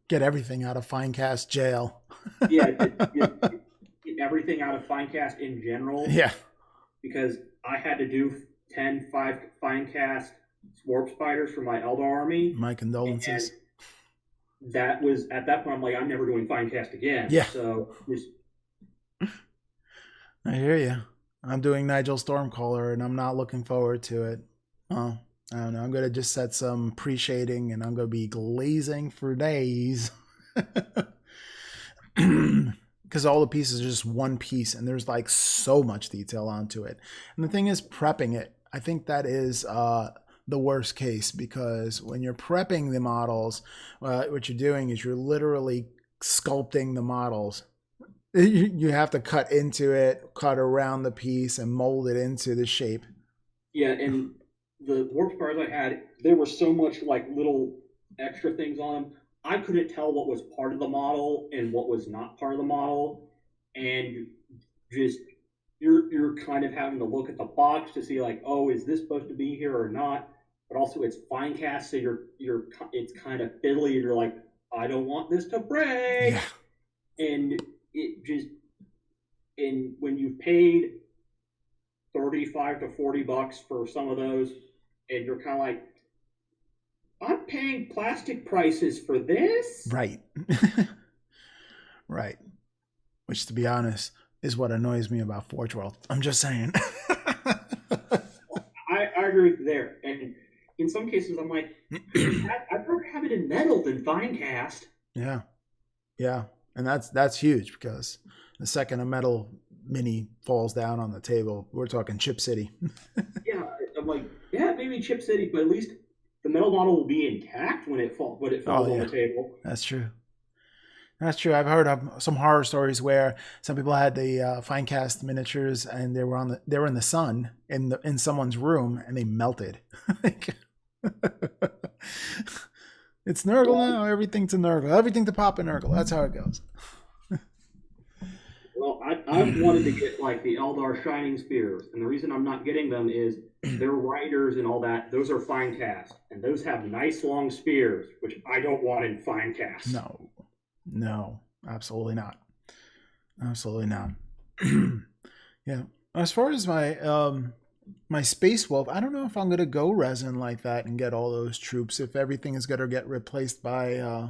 Speaker 1: Get everything out of Finecast jail.
Speaker 2: Yeah, get everything out of Finecast in general.
Speaker 1: Yeah.
Speaker 2: Because I had to do 10 Finecast Warp Spiders for my Eldar army.
Speaker 1: My condolences.
Speaker 2: And that was, at that point, I'm like, I'm never doing Finecast again.
Speaker 1: Yeah.
Speaker 2: So, just...
Speaker 1: I hear you. I'm doing Nigel Stormcaller, and I'm not looking forward to it. Oh, I don't know. I'm going to just set some pre-shading, and I'm going to be glazing for days. Because all the pieces are just one piece, and there's like so much detail onto it. And the thing is, prepping it, I think that is the worst case, because when you're prepping the models, what you're doing is you're literally sculpting the models. You have to cut into it, cut around the piece, and mold it into the shape.
Speaker 2: Yeah, and the Warp Spiders I had, there were so much like little extra things on them. I couldn't tell what was part of the model and what was not part of the model. and just you're kind of having to look at the box to see like, oh, is this supposed to be here or not? But also it's fine cast, so you're it's kind of fiddly. You're like, I don't want this to
Speaker 1: Yeah.
Speaker 2: break, and it just and when you've paid 35 to $40 for some of those, and you're kind of like, I'm paying plastic prices for this.
Speaker 1: Right. Right. Which, to be honest, is what annoys me about Forge World. I'm just saying.
Speaker 2: I agree with you there. And in some cases, I'm like, I'd rather have it in metal than fine cast.
Speaker 1: Yeah. Yeah. And that's huge, because the second a metal mini falls down on the table, we're talking Chip City.
Speaker 2: Yeah, I'm like, yeah, maybe Chip City, but at least the metal model will be intact when it falls on the table.
Speaker 1: That's true. That's true. I've heard of some horror stories where some people had the fine cast miniatures, and they were in the sun in someone's room, and they melted. It's Nurgle now. Everything's a Nurgle. Everything to pop a Nurgle. That's how it goes.
Speaker 2: Well, I've wanted to get like the Eldar Shining Spears, and the reason I'm not getting them is their riders and all that. Those are fine cast, and those have nice long spears, which I don't want in fine cast.
Speaker 1: No, absolutely not. Absolutely not. Yeah. As far as my Space Wolf, I don't know if I'm gonna go resin like that and get all those troops if everything is gonna get replaced by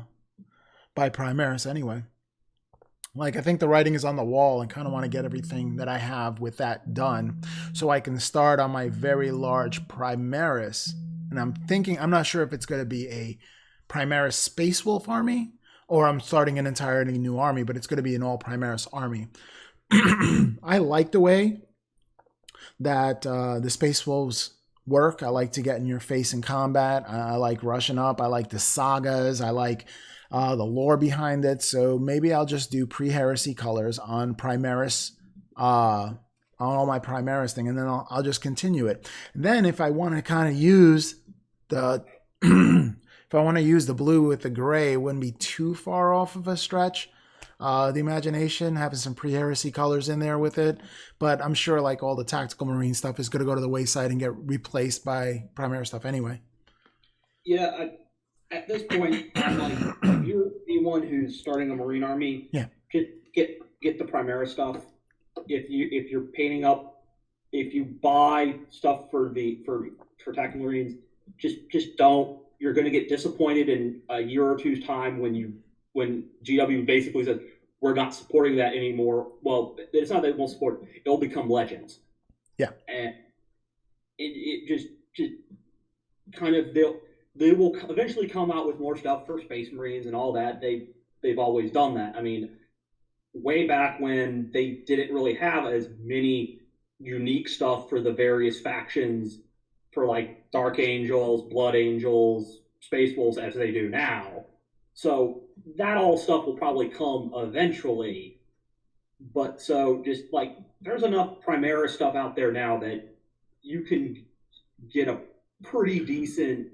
Speaker 1: Primaris anyway. Like, I think the writing is on the wall, and kind of want to get everything that I have with that done so I can start on my very large Primaris. And I'm not sure if it's going to be a Primaris Space Wolf army, or I'm starting an entirely new army, but it's going to be an all Primaris army. I like the way that the Space Wolves work. I like to get in your face in combat. I like rushing up. I like the sagas. I like the lore behind it. So maybe I'll just do pre-heresy colors on Primaris, on all my Primaris thing, and then I'll just continue it. And then if I want to kind of use the if I want to use the blue with the gray, it wouldn't be too far off of a stretch. The imagination, having some pre-heresy colors in there with it, but I'm sure like all the tactical marine stuff is going to go to the wayside and get replaced by Primaris stuff anyway.
Speaker 2: Yeah, at this point, I'm like, if you're anyone who's starting a marine army, just get the Primaris stuff. If you're painting up, if you buy stuff for tactical marines, just don't. You're going to get disappointed in a year or two's time when GW basically says, we're not supporting that anymore. Well, it's not that it won't support it. It'll become legends.
Speaker 1: Yeah.
Speaker 2: And it just kind of, they will eventually come out with more stuff for Space Marines and all that. They've always done that. I mean, way back when they didn't really have as many unique stuff for the various factions for like Dark Angels, Blood Angels, Space Wolves as they do now. So that all stuff will probably come eventually. But so just like there's enough Primaris stuff out there now that you can get a pretty decent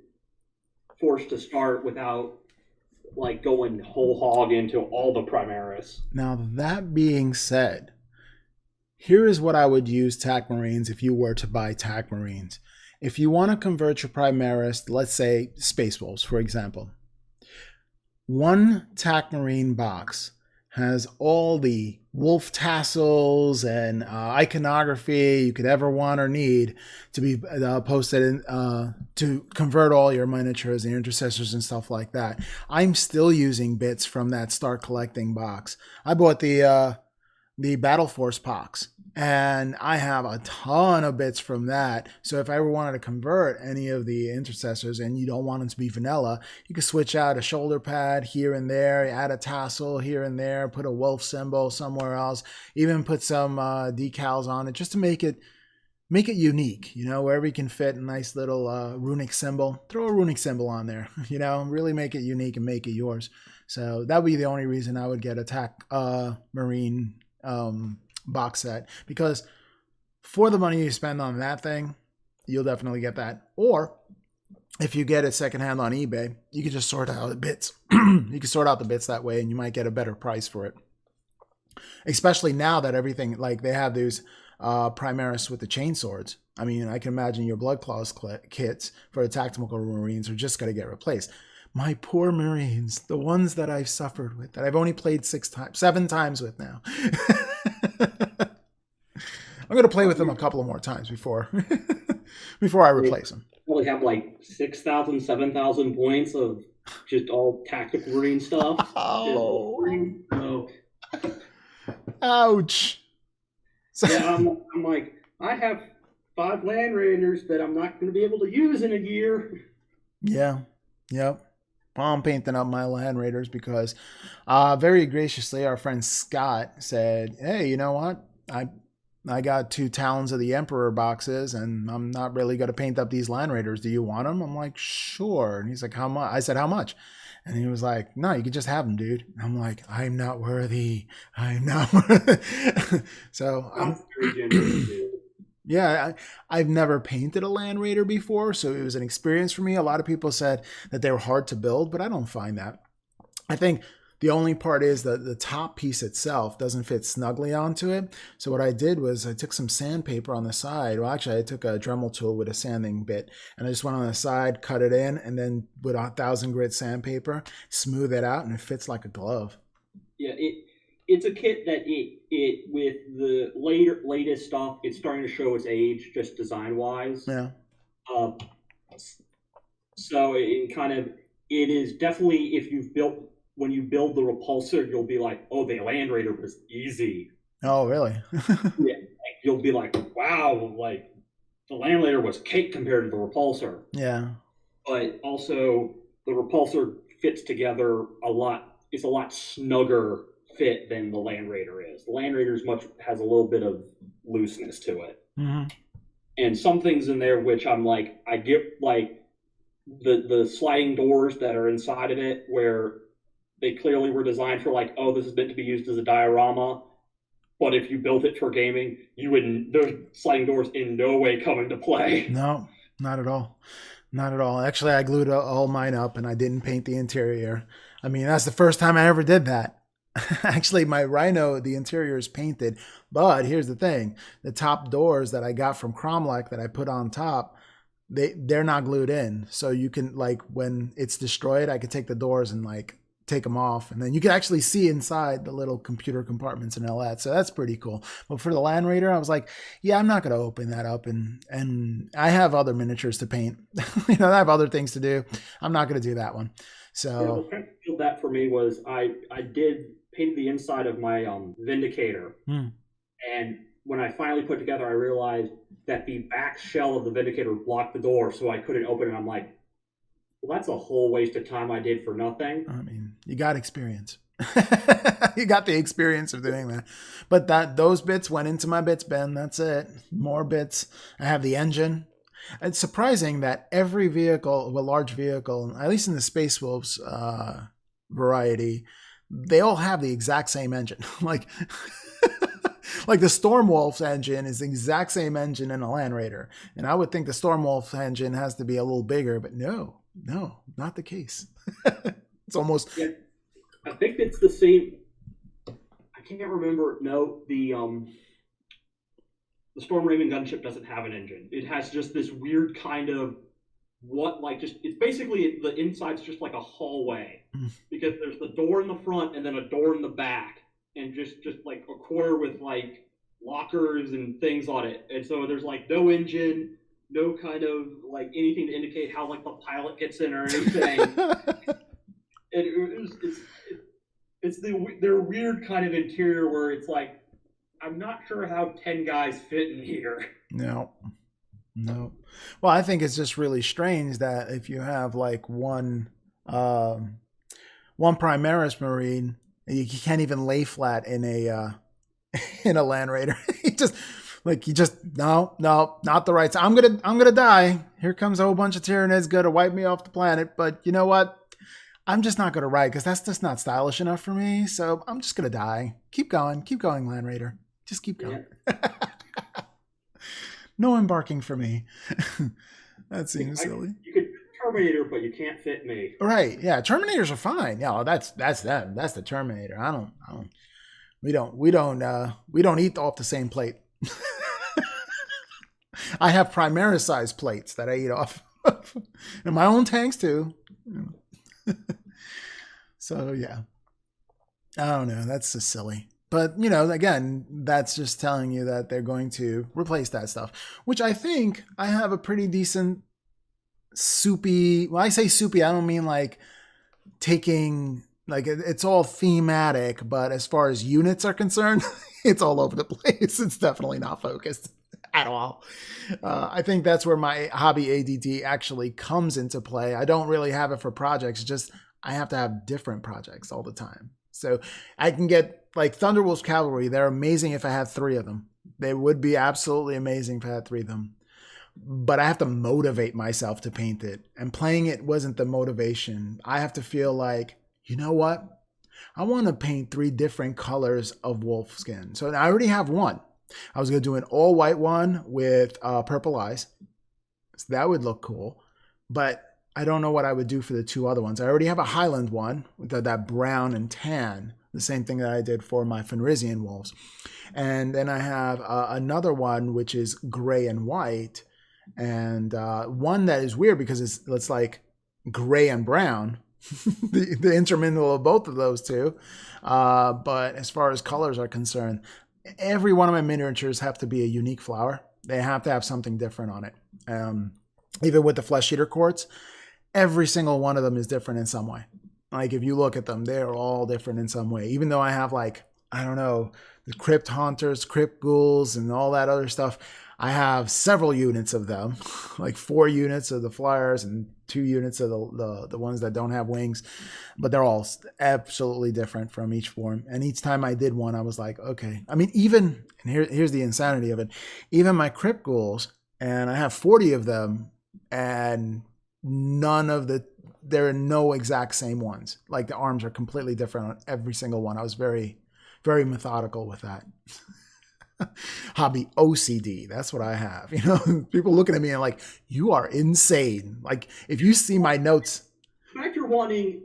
Speaker 2: force to start without like going whole hog into all the Primaris.
Speaker 1: Now, that being said, here is what I would use TAC Marines if you were to buy TAC Marines. If you want to convert your Primaris, let's say Space Wolves, for example, one TAC Marine box has all the wolf tassels and iconography you could ever want or need to be posted in, to convert all your miniatures and intercessors and stuff like that. I'm still using bits from that Start Collecting box. I bought the Battle Force box, and I have a ton of bits from that. So if I ever wanted to convert any of the intercessors and you don't want them to be vanilla, you can switch out a shoulder pad here and there, add a tassel here and there, put a wolf symbol somewhere else, even put some decals on it just to make it unique, wherever you can fit a nice little runic symbol. Throw a runic symbol on there, really make it unique and make it yours. So that would be the only reason I would get a TAC Marine box set, because for the money you spend on that thing, you'll definitely get that. Or if you get it secondhand on eBay, you can just sort out the bits. You can sort out the bits that way, and you might get a better price for it. Especially now that everything, like they have those Primaris with the chain swords. I mean, I can imagine your Blood Claws kits for the tactical Marines are just going to get replaced. My poor Marines, the ones that I've suffered with, that I've only played 7 times with now. I'm going to play with them a couple of more times before I replace them.
Speaker 2: Probably have like 6,000, 7,000 points of just all tactical Marine stuff.
Speaker 1: Oh. Ouch.
Speaker 2: Yeah, I'm like, I have 5 Land Raiders that I'm not going to be able to use in a year.
Speaker 1: Yeah. Yep. Well, I'm painting up my Land Raiders because very graciously our friend Scott said, hey, you know what? I got 2 Talons of the Emperor boxes and I'm not really going to paint up these Land Raiders. Do you want them? I'm like, sure. And he's like, how much? I said, how much? And he was like, no, you can just have them, dude. And I'm like, I'm not worthy. I'm not worthy. So I'm very generous, dude. Yeah, I've never painted a Land Raider before, so it was an experience for me. A lot of people said that they were hard to build, but I don't find that. I think the only part is that the top piece itself doesn't fit snugly onto it. So what I did was I took some sandpaper on the side. Well, actually, I took a Dremel tool with a sanding bit, and I just went on the side, cut it in, and then with 1,000 grit sandpaper, smooth it out, and it fits like a glove.
Speaker 2: Yeah, it's a kit that it with the latest stuff, it's starting to show its age, just design wise.
Speaker 1: Yeah.
Speaker 2: So it is definitely, when you build the repulsor, you'll be like, oh, the Land Raider was easy.
Speaker 1: Oh, really?
Speaker 2: Yeah, you'll be like, wow, like the Land Raider was cake compared to the repulsor.
Speaker 1: Yeah.
Speaker 2: But also the repulsor fits together a lot. It's a lot snugger fit than the Land Raider is. The Land Raider has a little bit of looseness to it.
Speaker 1: Mm-hmm.
Speaker 2: And some things in there which I'm like, I get like the sliding doors that are inside of it where they clearly were designed for like, oh, this is meant to be used as a diorama. But if you built it for gaming, those sliding doors in no way come into play.
Speaker 1: No, not at all. Not at all. Actually, I glued all mine up and I didn't paint the interior. I mean, that's the first time I ever did that. Actually, my Rhino, the interior is painted. But here's the thing. The top doors that I got from Cromlech that I put on top, they're not glued in. So you can, like, when it's destroyed, I could take the doors and, like, take them off, and then you can actually see inside the little computer compartments and all that. So that's pretty cool. But for the Land Raider, I was like, yeah, I'm not going to open that up, and I have other miniatures to paint. I have other things to do. I'm not going to do that one. So
Speaker 2: that for me was I did paint the inside of my Vindicator, and when I finally put it together, I realized that the back shell of the Vindicator blocked the door, so I couldn't open it. I'm like, well, that's a whole waste of time I did for nothing.
Speaker 1: I mean, you got experience. You got the experience of doing that. But those bits went into my bits bin. That's it. More bits. I have the engine. It's surprising that every vehicle, a large vehicle, at least in the Space Wolves variety, they all have the exact same engine. Like the Stormwolf's engine is the exact same engine in a Land Raider. And I would think the Stormwolf engine has to be a little bigger, but no, not the case. It's almost...
Speaker 2: Yeah, I think it's the same. I can't remember. No, the Storm Raven gunship doesn't have an engine. It has just this weird kind of it's basically the inside's just like a hallway because there's the door in the front and then a door in the back and just like a corner with like lockers and things on it. And so there's like no engine, no kind of like anything to indicate how like the pilot gets in or anything. It's their weird kind of interior where it's like, I'm not sure how 10 guys fit in here.
Speaker 1: No. Well, I think it's just really strange that if you have like one Primaris Marine, you can't even lay flat in a Land Raider. No, not the right time. I'm gonna die. Here comes a whole bunch of Tyranids gonna wipe me off the planet. But you know what? I'm just not gonna ride because that's just not stylish enough for me. So I'm just gonna die. Keep going, Land Raider. Just keep going. Yeah. No embarking for me. That seems silly.
Speaker 2: You could Terminator, but you can't fit me.
Speaker 1: Right? Yeah, Terminators are fine. Yeah, well, that's them. That's the Terminator. I don't. We don't eat off the same plate. I have Primaris size plates that I eat off, and my own tanks too. So yeah, I don't know. That's just silly. But again, that's just telling you that they're going to replace that stuff, which I think I have a pretty decent soupy. When I say soupy, I don't mean like taking like it's all thematic, but as far as units are concerned, it's all over the place. It's definitely not focused at all. I think that's where my hobby ADD actually comes into play. I don't really have it for projects, just I have to have different projects all the time. So I can get like Thunderwolves Cavalry. They're amazing if I had 3 of them. They would be absolutely amazing if I had 3 of them. But I have to motivate myself to paint it. And playing it wasn't the motivation. I have to feel like, you know what? I want to paint 3 different colors of wolf skin. So I already have one. I was going to do an all white one with purple eyes. So that would look cool. But I don't know what I would do for the 2 other ones. I already have a Highland one with that brown and tan. The same thing that I did for my Fenrisian wolves. And then I have another one which is gray and white. And one that is weird because it's like gray and brown. the intermingle of both of those two. But as far as colors are concerned, every one of my miniatures have to be a unique flower. They have to have something different on it. Even with the Flesh Eater quartz, every single one of them is different in some way. Like if you look at them, they're all different in some way. Even though I have like, I don't know, the Crypt Haunters, Crypt Ghouls, and all that other stuff, I have several units of them, like 4 units of the flyers and 2 units of the ones that don't have wings, but they're all absolutely different from each form. And each time I did one, I was like, okay. I mean, even, and here's the insanity of it, even my Crypt Ghouls, and I have 40 of them, and there are no exact same ones. Like the arms are completely different on every single one. I was very, very methodical with that. Hobby OCD. That's what I have. People looking at me and like, you are insane. Like if you see my notes.
Speaker 2: In fact, you're wanting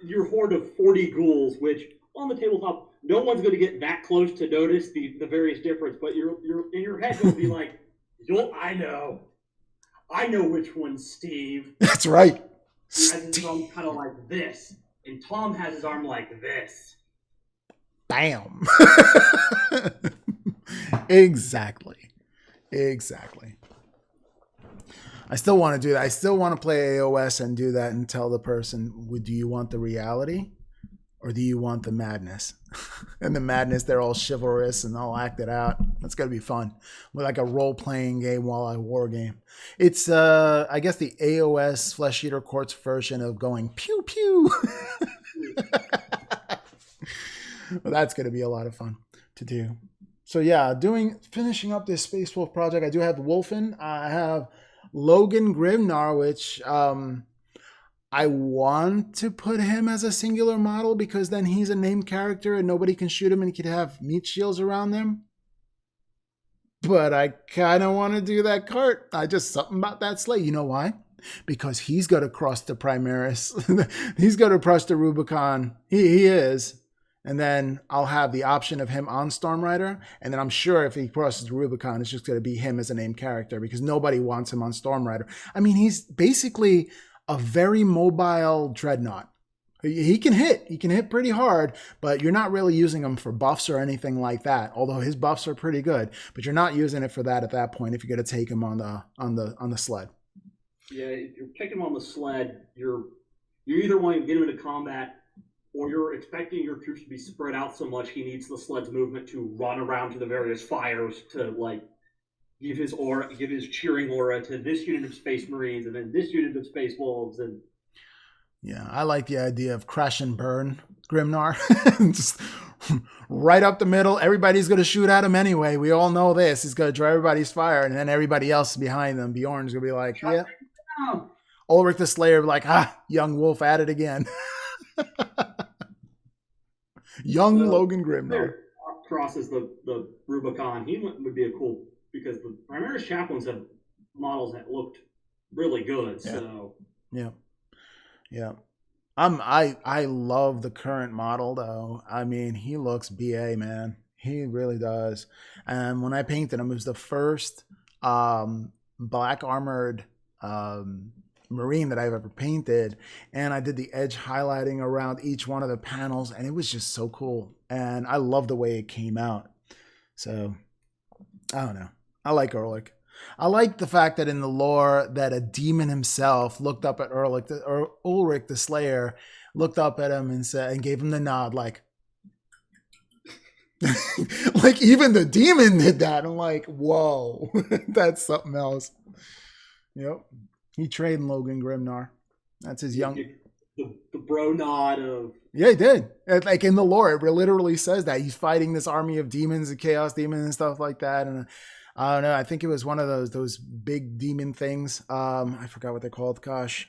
Speaker 2: your horde of 40 ghouls, which on the tabletop, no one's going to get that close to notice the various difference, but you're in your head you'll be like, I know which one's Steve.
Speaker 1: That's right.
Speaker 2: He has his arm kind of like this, and Tom has his arm like this.
Speaker 1: Bam. Exactly. I still want to do that. I still want to play AOS and do that and tell the person, do you want the reality or do you want the madness? And the madness, they're all chivalrous and all acted out. That's going to be fun. With like a role-playing game while I war game. It's, I guess, the AOS Flesh Eater Quartz version of going pew pew. Well, that's going to be a lot of fun to do. So yeah, finishing up this Space Wolf project. I do have Wolfen. I have Logan Grimnar, which I want to put him as a singular model because then he's a named character and nobody can shoot him and he could have meat shields around them. But I kind of want to do that cart. Something about that sleigh. You know why? Because he's going to cross the Primaris. He's going to cross the Rubicon. He is. And then I'll have the option of him on Storm Rider. And then I'm sure if he crosses the Rubicon, it's just going to be him as a named character because nobody wants him on Storm Rider. I mean, he's basically a very mobile dreadnought. He can hit pretty hard, but you're not really using him for buffs or anything like that. Although his buffs are pretty good, but you're not using it for that at that point if you're going to take him on the sled.
Speaker 2: Yeah, if you're taking him on the sled, you're either wanting to get him into combat, or you're expecting your troops to be spread out so much he needs the sled's movement to run around to the various fires to like give his cheering aura to this unit of Space Marines and then this unit of Space Wolves. And
Speaker 1: yeah, I like the idea of crash and burn Grimnar. Just right up the middle. Everybody's going to shoot at him anyway. We all know this. He's going to draw everybody's fire, and then everybody else behind them. Bjorn's going to be like, yeah. Ulrich the Slayer like, young wolf at it again. Young Logan Grimnar.
Speaker 2: Crosses the Rubicon. He would be a cool, because the Primaris Chaplains have models that looked really good.
Speaker 1: Yeah.
Speaker 2: So
Speaker 1: yeah. I love the current model though. I mean, he looks BA, man. He really does. And when I painted him, it was the first black armored um, Marine that I've ever painted. And I did the edge highlighting around each one of the panels, and it was just so cool. And I love the way it came out. So I don't know. I like Erlich. I like the fact that in the lore that a demon himself looked up at Erlich, or Ulrich the Slayer, looked up at him and said and gave him the nod, like, like even the demon did that. I'm like, whoa, that's something else. Yep, he trained Logan Grimnar. That's his young.
Speaker 2: The bro nod of.
Speaker 1: Yeah, he did. Like in the lore, it literally says that he's fighting this army of demons and chaos demons and stuff like that. And I don't know. I think it was one of those big demon things. I forgot what they're called. Gosh.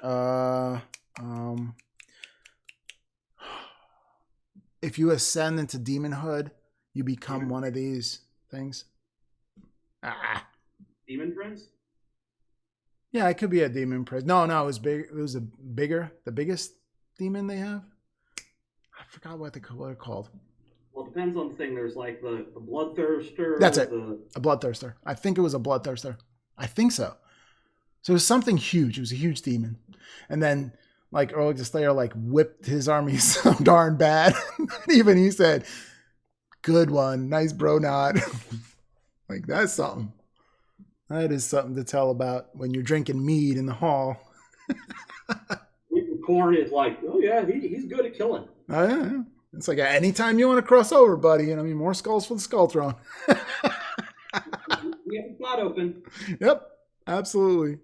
Speaker 1: If you ascend into demonhood, you become one of these things.
Speaker 2: Demon Prince?
Speaker 1: Yeah, it could be a demon prince. No, it was big. It was the biggest demon they have. I forgot what they're called.
Speaker 2: Well, it depends on the thing. There's like the Bloodthirster.
Speaker 1: That's it. A Bloodthirster. I think it was a Bloodthirster. I think so. So it was something huge. It was a huge demon. And then like Erlich the Slayer like whipped his army so darn bad. Even he said, good one. Nice bro nod. Like that's something. That is something to tell about when you're drinking mead in the hall.
Speaker 2: Corn is like, oh yeah, he's good at killing.
Speaker 1: Oh yeah. It's like anytime you want to cross over, buddy. And I mean, more skulls for the Skull Throne.
Speaker 2: We have the plot open.
Speaker 1: Yep, absolutely.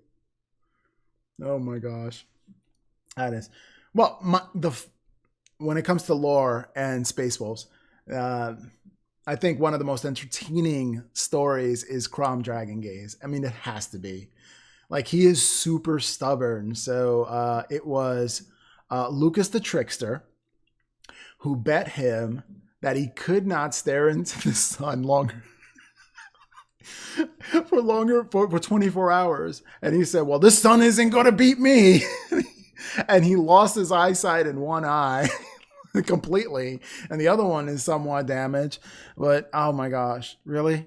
Speaker 1: Oh my gosh, that is well. When it comes to lore and Space Wolves, I think one of the most entertaining stories is Crom Dragon Gaze. I mean, it has to be. Like he is super stubborn. So it was Lucas the Trickster who bet him that he could not stare into the sun longer for 24 hours. And he said, well, this sun isn't going to beat me. And he lost his eyesight in one eye completely. And the other one is somewhat damaged. But oh my gosh, really?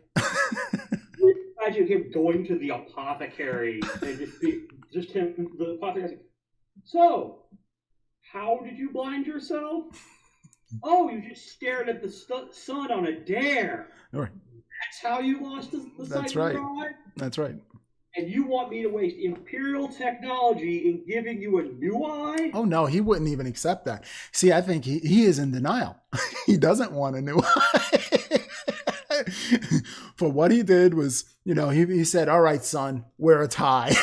Speaker 2: Imagine him going to the apothecary and just him, the apothecary. So, how did you blind yourself? Oh, you just stared at the sun on a dare.
Speaker 1: Right.
Speaker 2: That's how you lost the sight.
Speaker 1: That's right. That's right.
Speaker 2: And you want me to waste Imperial technology in giving you a new eye?
Speaker 1: Oh, no, he wouldn't even accept that. See, I think he is in denial. He doesn't want a new eye. For what he did was, he said, all right, son, wear a tie.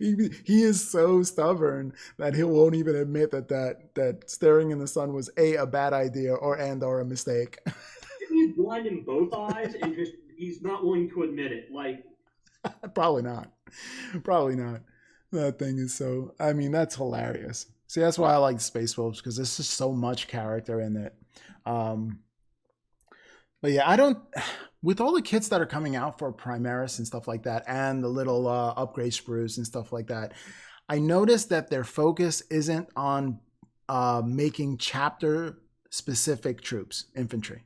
Speaker 1: He is so stubborn that he won't even admit that staring in the sun was a bad idea or a mistake.
Speaker 2: He's blind in both eyes and just he's not willing to admit it. Like
Speaker 1: probably not. That thing is so. I mean, that's hilarious. See, that's why I like Space Wolves because there's just so much character in it. But yeah, I don't. With all the kits that are coming out for Primaris and stuff like that, and the little upgrade sprues and stuff like that, I noticed that their focus isn't on making chapter-specific troops, infantry.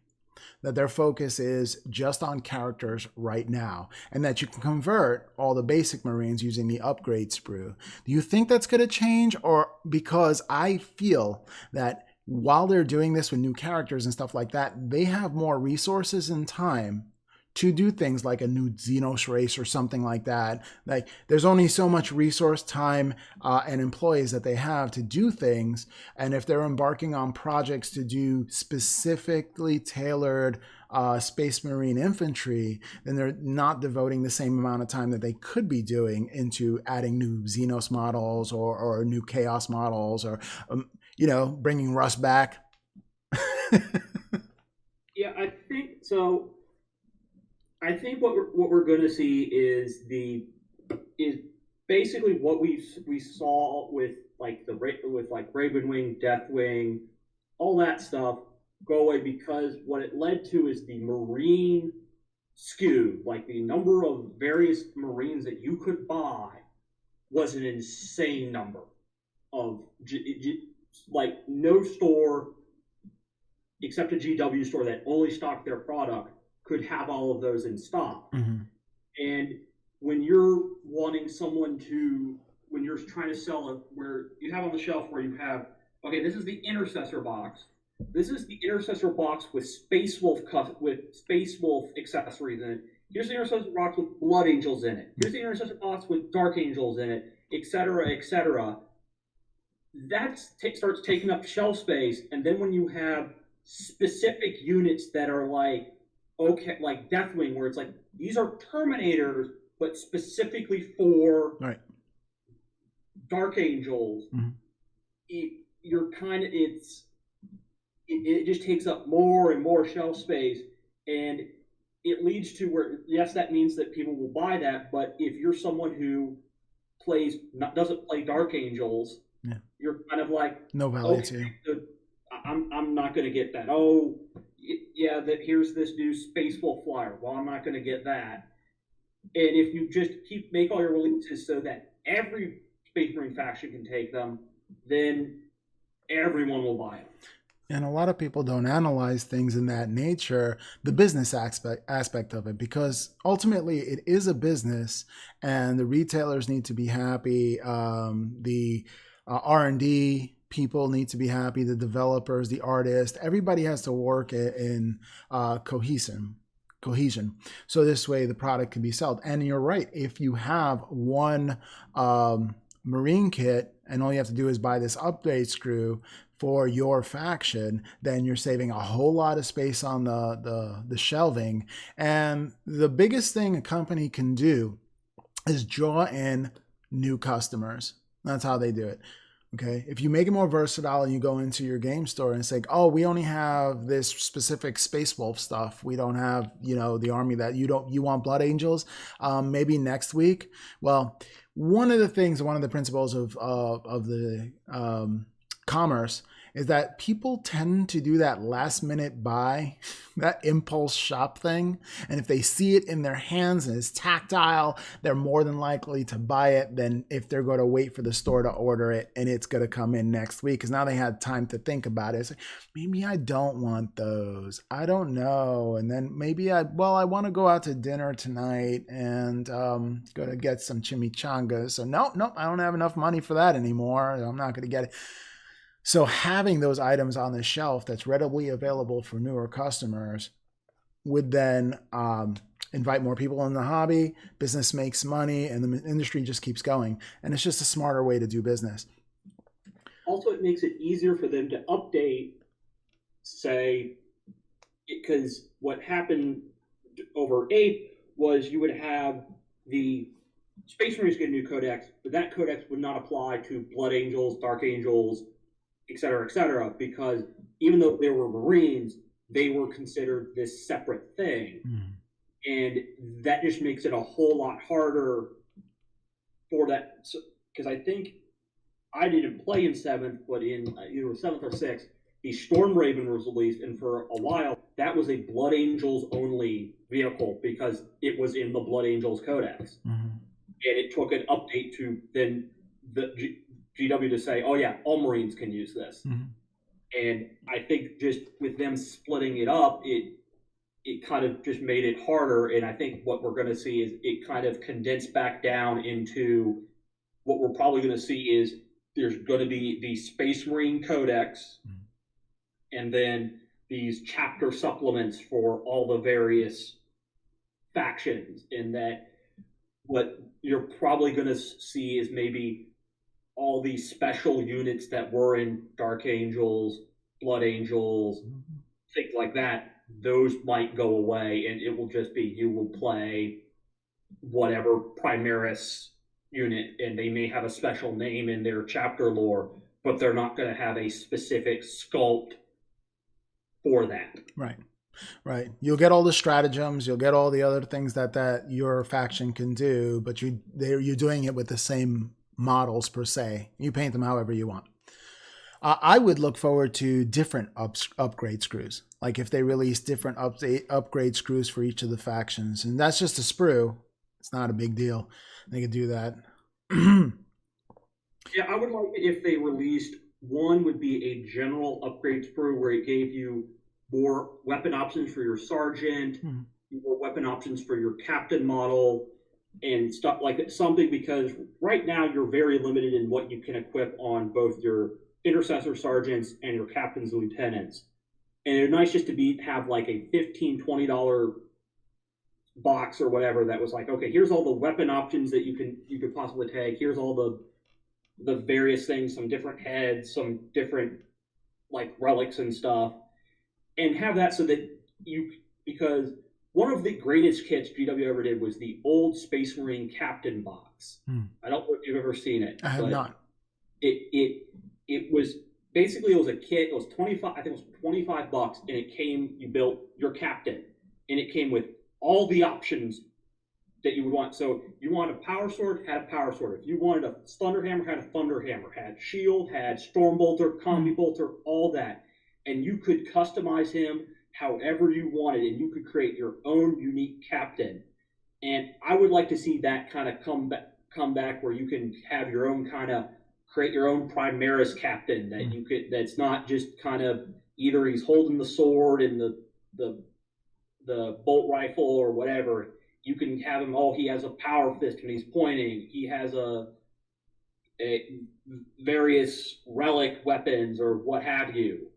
Speaker 1: That their focus is just on characters right now, and that you can convert all the basic Marines using the upgrade sprue. Do you think that's going to change? Or because I feel that while they're doing this with new characters and stuff like that, they have more resources and time to do things like a new Xenos race or something like that. Like there's only so much resource, time, and employees that they have to do things. And if they're embarking on projects to do specifically tailored Space Marine infantry, then they're not devoting the same amount of time that they could be doing into adding new Xenos models or new Chaos models or bringing Russ back.
Speaker 2: Yeah, I think so. I think what we're going to see is basically what we saw with Ravenwing, Deathwing, all that stuff go away because what it led to is the Marine skew, like the number of various Marines that you could buy was an insane number. of like no store except a GW store that only stocked their product could have all of those in stock.
Speaker 1: Mm-hmm.
Speaker 2: And when you're when you're trying to sell it, where you have on the shelf where you have, okay, this is the Intercessor box. This is the Intercessor box with Space Wolf accessories in it. Here's the Intercessor box with Blood Angels in it. Here's the Intercessor box with Dark Angels in it, etc., etc. That starts taking up shelf space, and then when you have specific units that are like, okay, like Deathwing, where it's like, these are Terminators, but specifically for
Speaker 1: Right.
Speaker 2: Dark Angels,
Speaker 1: Mm-hmm.
Speaker 2: It just takes up more and more shelf space, and it leads to where, yes, that means that people will buy that, but if you're someone who doesn't play Dark Angels,
Speaker 1: yeah,
Speaker 2: you're kind of like,
Speaker 1: no value to you.
Speaker 2: I'm not going to get that. Oh, yeah, here's this new Space Wolf flyer. Well, I'm not going to get that. And if you just make all your releases so that every Space Marine faction can take them, then everyone will buy them.
Speaker 1: And a lot of people don't analyze things in that nature, the business aspect of it, because ultimately it is a business, and the retailers need to be happy. The R&D people need to be happy. The developers, the artists, everybody has to work in cohesion. So this way the product can be sold. And you're right. If you have one Marine kit and all you have to do is buy this upgrade screw for your faction, then you're saving a whole lot of space on the shelving. And the biggest thing a company can do is draw in new customers. That's how they do it. Okay. If you make it more versatile and you go into your game store and say, oh, we only have this specific Space Wolf stuff. We don't have, the army that you want Blood Angels. Maybe next week. Well, one of the principles of the commerce is that people tend to do that last minute buy, that impulse shop thing. And if they see it in their hands and it's tactile, they're more than likely to buy it than if they're going to wait for the store to order it and it's going to come in next week. Because now they had time to think about it. It's like, maybe I don't want those. I don't know. And then maybe I want to go out to dinner tonight and go to get some chimichangas. So nope, I don't have enough money for that anymore. I'm not going to get it. So having those items on the shelf that's readily available for newer customers would then invite more people in the hobby, business makes money, and the industry just keeps going. And it's just a smarter way to do business.
Speaker 2: Also, it makes it easier for them to update, say, because what happened over 8 was you would have the Space Marines get a new codex, but that codex would not apply to Blood Angels, Dark Angels, etc., because even though they were Marines, they were considered this separate thing. And that just makes it a whole lot harder for that. Because I think I didn't play in 7th, but in either 7th or 6th, the Storm Raven was released, and for a while, that was a Blood Angels only vehicle because it was in the Blood Angels Codex. And it took an update to then the GW to say, oh yeah, all Marines can use this. And I think just with them splitting it up, it kind of just made it harder. And I think what we're going to see is it kind of condensed back down into what we're probably going to see is there's going to be the Space Marine Codex and then these chapter supplements for all the various factions. And that what you're probably going to see is maybe all these special units that were in Dark Angels, Blood Angels, things like that, those might go away, and it will just be you will play whatever Primaris unit, and they may have a special name in their chapter lore, but they're not going to have a specific sculpt for that.
Speaker 1: Right. You'll get all the stratagems, you'll get all the other things that your faction can do, but you're doing it with the same models per se. You paint them however you want. I would look forward to different upgrade screws. Like if they release different upgrade screws for each of the factions. And that's just a sprue. It's not a big deal. They could do that.
Speaker 2: Yeah, I would like it if they released one would be a general upgrade sprue where it gave you more weapon options for your sergeant,
Speaker 1: Hmm.
Speaker 2: more weapon options for your captain model, and stuff like something because right now you're very limited in what you can equip on both your intercessor sergeants and your captains and lieutenants. And it'd be nice just to be have like a $15-$20 box or whatever that was like, okay, here's all the weapon options that you could possibly take. Here's all the various things, some different heads, some different like relics and stuff, and have that so that you because one of the greatest kits GW ever did was the old Space Marine Captain box.
Speaker 1: Hmm.
Speaker 2: I don't know if you've ever seen it,
Speaker 1: I have
Speaker 2: but
Speaker 1: not.
Speaker 2: it was basically it was a kit. It was 25. I think it was $25, and it came. You built your captain, and it came with all the options that you would want. So you wanted a power sword, had a power sword. If you wanted a thunderhammer, had a thunderhammer. Had shield, had storm bolter, combi bolter, all that, and you could customize him however you wanted, and you could create your own unique captain. And I would like to see that kind of come back where you can have your own kind of create your own Primaris captain that you could that's not just kind of either he's holding the sword and the the bolt rifle or whatever. You can have him. Oh, he has a power fist and he's pointing. He has a various relic weapons or what have you,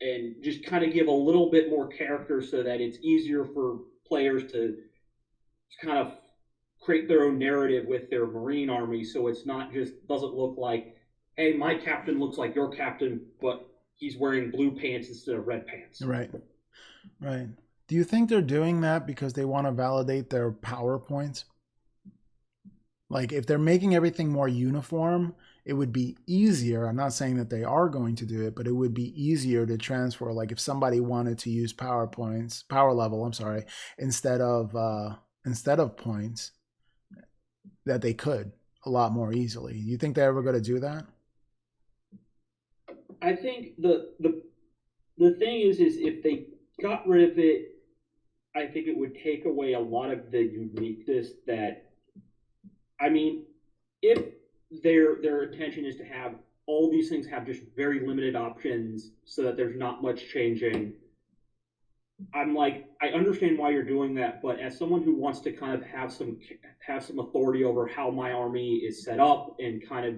Speaker 2: and just kind of give a little bit more character so that it's easier for players to kind of create their own narrative with their Marine army. So it's not just doesn't look like, hey, my captain looks like your captain, but he's wearing blue pants instead of red pants.
Speaker 1: Right. Right. Do you think they're doing that because they want to validate their PowerPoints? Like if they're making everything more uniform, it would be easier. I'm not saying that they are going to do it, but it would be easier to transfer. Like if somebody wanted to use PowerPoints, power level, I'm sorry, instead of points, that they could a lot more easily. You think they're ever going to do that?
Speaker 2: I think the thing is if they got rid of it, I think it would take away a lot of the uniqueness that I mean, if their intention is to have all these things have just very limited options so that there's not much changing. I'm like, I understand why you're doing that, but as someone who wants to kind of have some authority over how my army is set up and kind of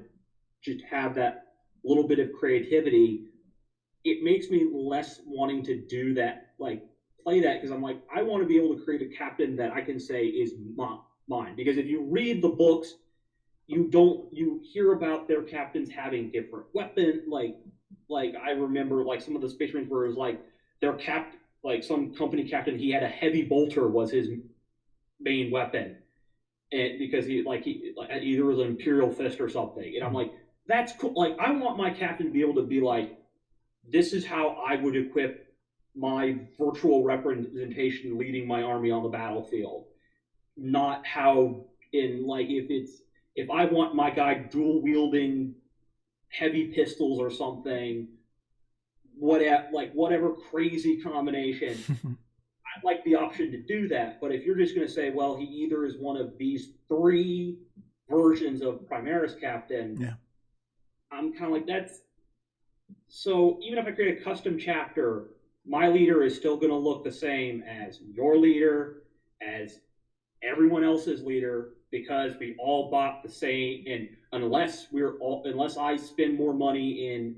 Speaker 2: just have that little bit of creativity, it makes me less wanting to do that, like play that because I'm like, I want to be able to create a captain that I can say is mine. Because if you read the books, you hear about their captains having different weapons. Like I remember like some of the Space Marines where it was like their like some company captain, he had a heavy bolter was his main weapon, and because he like, either was an Imperial fist or something. And I'm like, that's cool. Like I want my captain to be able to be like, this is how I would equip my virtual representation leading my army on the battlefield. Not how in like if I want my guy dual wielding heavy pistols or something, whatever crazy combination, I'd like the option to do that. But if you're just going to say, well, he either is one of these three versions of Primaris Captain,
Speaker 1: Yeah.
Speaker 2: I'm kind of like that's so. Even if I create a custom chapter, my leader is still going to look the same as your leader, as everyone else's leader, because we all bought the same. And unless I spend more money in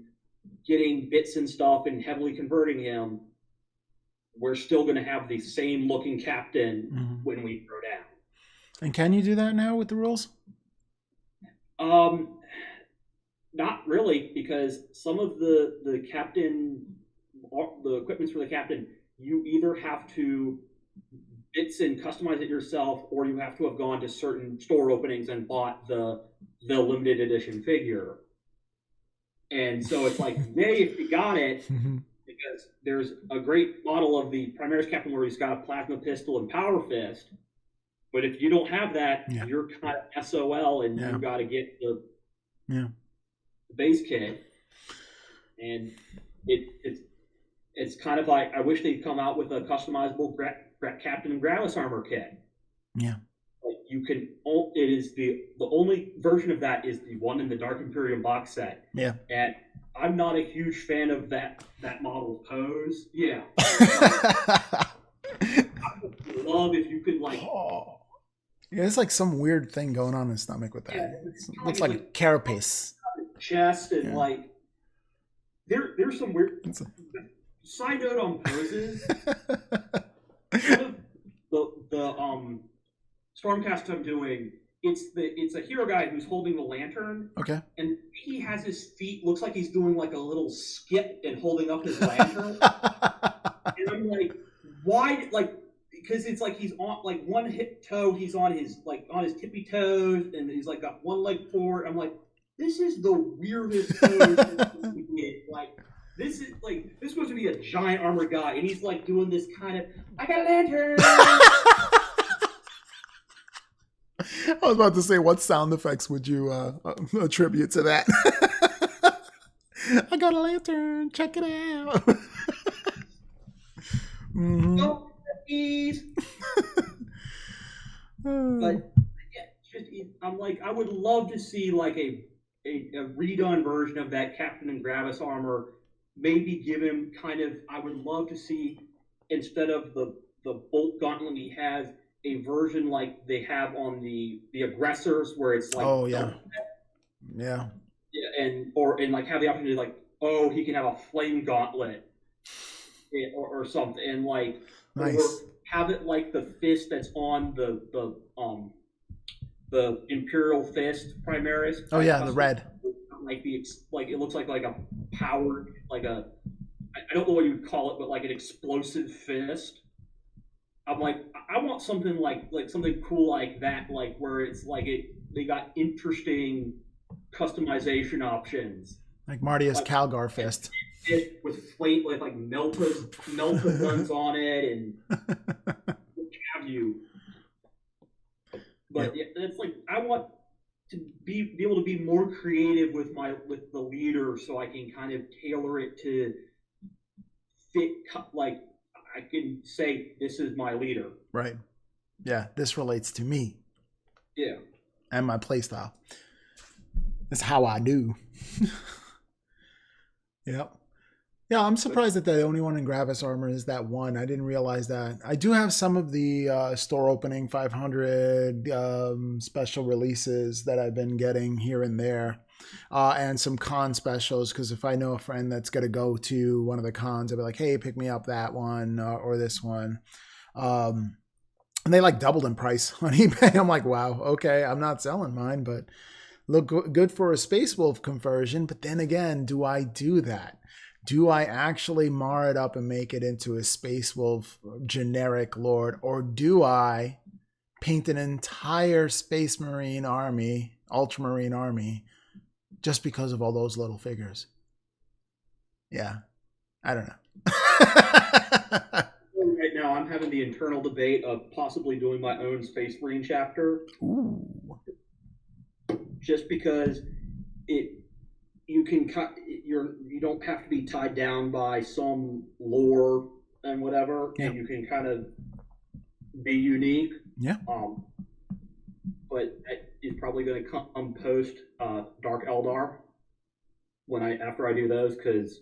Speaker 2: getting bits and stuff and heavily converting him, we're still going to have the same looking captain when we throw down.
Speaker 1: And can you do that now with the rules?
Speaker 2: Not really, because some of the captain, the equipments for the captain, you either have to bits and customize it yourself, or you have to have gone to certain store openings and bought the limited edition figure. And so it's like, yay if you got it, because there's a great model of the Primaris Captain where he's got a plasma pistol and power fist. But if you don't have that, you're kind of SOL, and you got to get the base kit. And it's kind of like I wish they'd come out with a customizable Captain Gravis armor kit.
Speaker 1: Yeah.
Speaker 2: Like you can. It is the only version of that is the one in the Dark Imperium box set.
Speaker 1: Yeah.
Speaker 2: And I'm not a huge fan of that model pose. Yeah. I would love if you could like.
Speaker 1: Oh. Yeah, it's like some weird thing going on in his stomach with that.
Speaker 2: Yeah,
Speaker 1: It looks like a carapace.
Speaker 2: Chest and like there's some weird.
Speaker 1: It's
Speaker 2: Side note on poses. the Stormcast I'm doing, it's a hero guy who's holding the lantern.
Speaker 1: Okay.
Speaker 2: And he has his feet, looks like he's doing like a little skip and holding up his lantern. And I'm like, why? Like, because it's like he's on like one hip toe, he's on his tippy toes, and he's like got one leg forward. I'm like, this is the weirdest pose we did. Like, this is supposed to be a giant armored guy, and he's like doing this kind of, I got a lantern.
Speaker 1: I was about to say, what sound effects would you attribute to that? I got a lantern. Check it out. Mm-hmm.
Speaker 2: Oh, please. But yeah, I'm like, I would love to see like a redone version of that Captain and Gravis armor. Maybe give him kind of. I would love to see, instead of the bolt gauntlet he has, a version like they have on the aggressors, where it's like,
Speaker 1: oh yeah,
Speaker 2: and like have the opportunity like, oh, he can have a flame gauntlet, or something, and like,
Speaker 1: nice.
Speaker 2: Or have it like the fist that's on the Imperial Fist Primaris.
Speaker 1: Oh yeah, the red.
Speaker 2: Like it looks like a powered, like a, I don't know what you would call it, but like an explosive fist. I'm like, I want something like something cool like that, like where it's like they got interesting customization options.
Speaker 1: Like Martius Calgar fist.
Speaker 2: With flame, with like melta guns on it, and what have you. But yep. It's like, I want to be able to be more creative with the leader, so I can kind of tailor it to fit. Like, I can say, this is my leader. Right.
Speaker 1: Yeah, this relates to me.
Speaker 2: Yeah.
Speaker 1: And my playstyle. It's how I do. Yep. Yeah, I'm surprised that the only one in Gravis armor is that one. I didn't realize that. I do have some of the store opening 500 special releases that I've been getting here and there. And some con specials, because if I know a friend that's going to go to one of the cons, I'll be like, hey, pick me up that one or this one. And they like doubled in price on eBay. I'm like, wow, okay, I'm not selling mine, but look good for a Space Wolf conversion. But then again, do I do that? Do I actually mar it up and make it into a Space Wolf generic lord? Or do I paint an entire Space Marine army, Ultramarine army, just because of all those little figures? Yeah, I don't know.
Speaker 2: Right now, I'm having the internal debate of possibly doing my own Space Marine chapter.
Speaker 1: Ooh.
Speaker 2: Just because you don't have to be tied down by some lore and whatever, and you can kind of be unique.
Speaker 1: Yeah.
Speaker 2: But it's probably going to come post Dark Eldar after I do those, because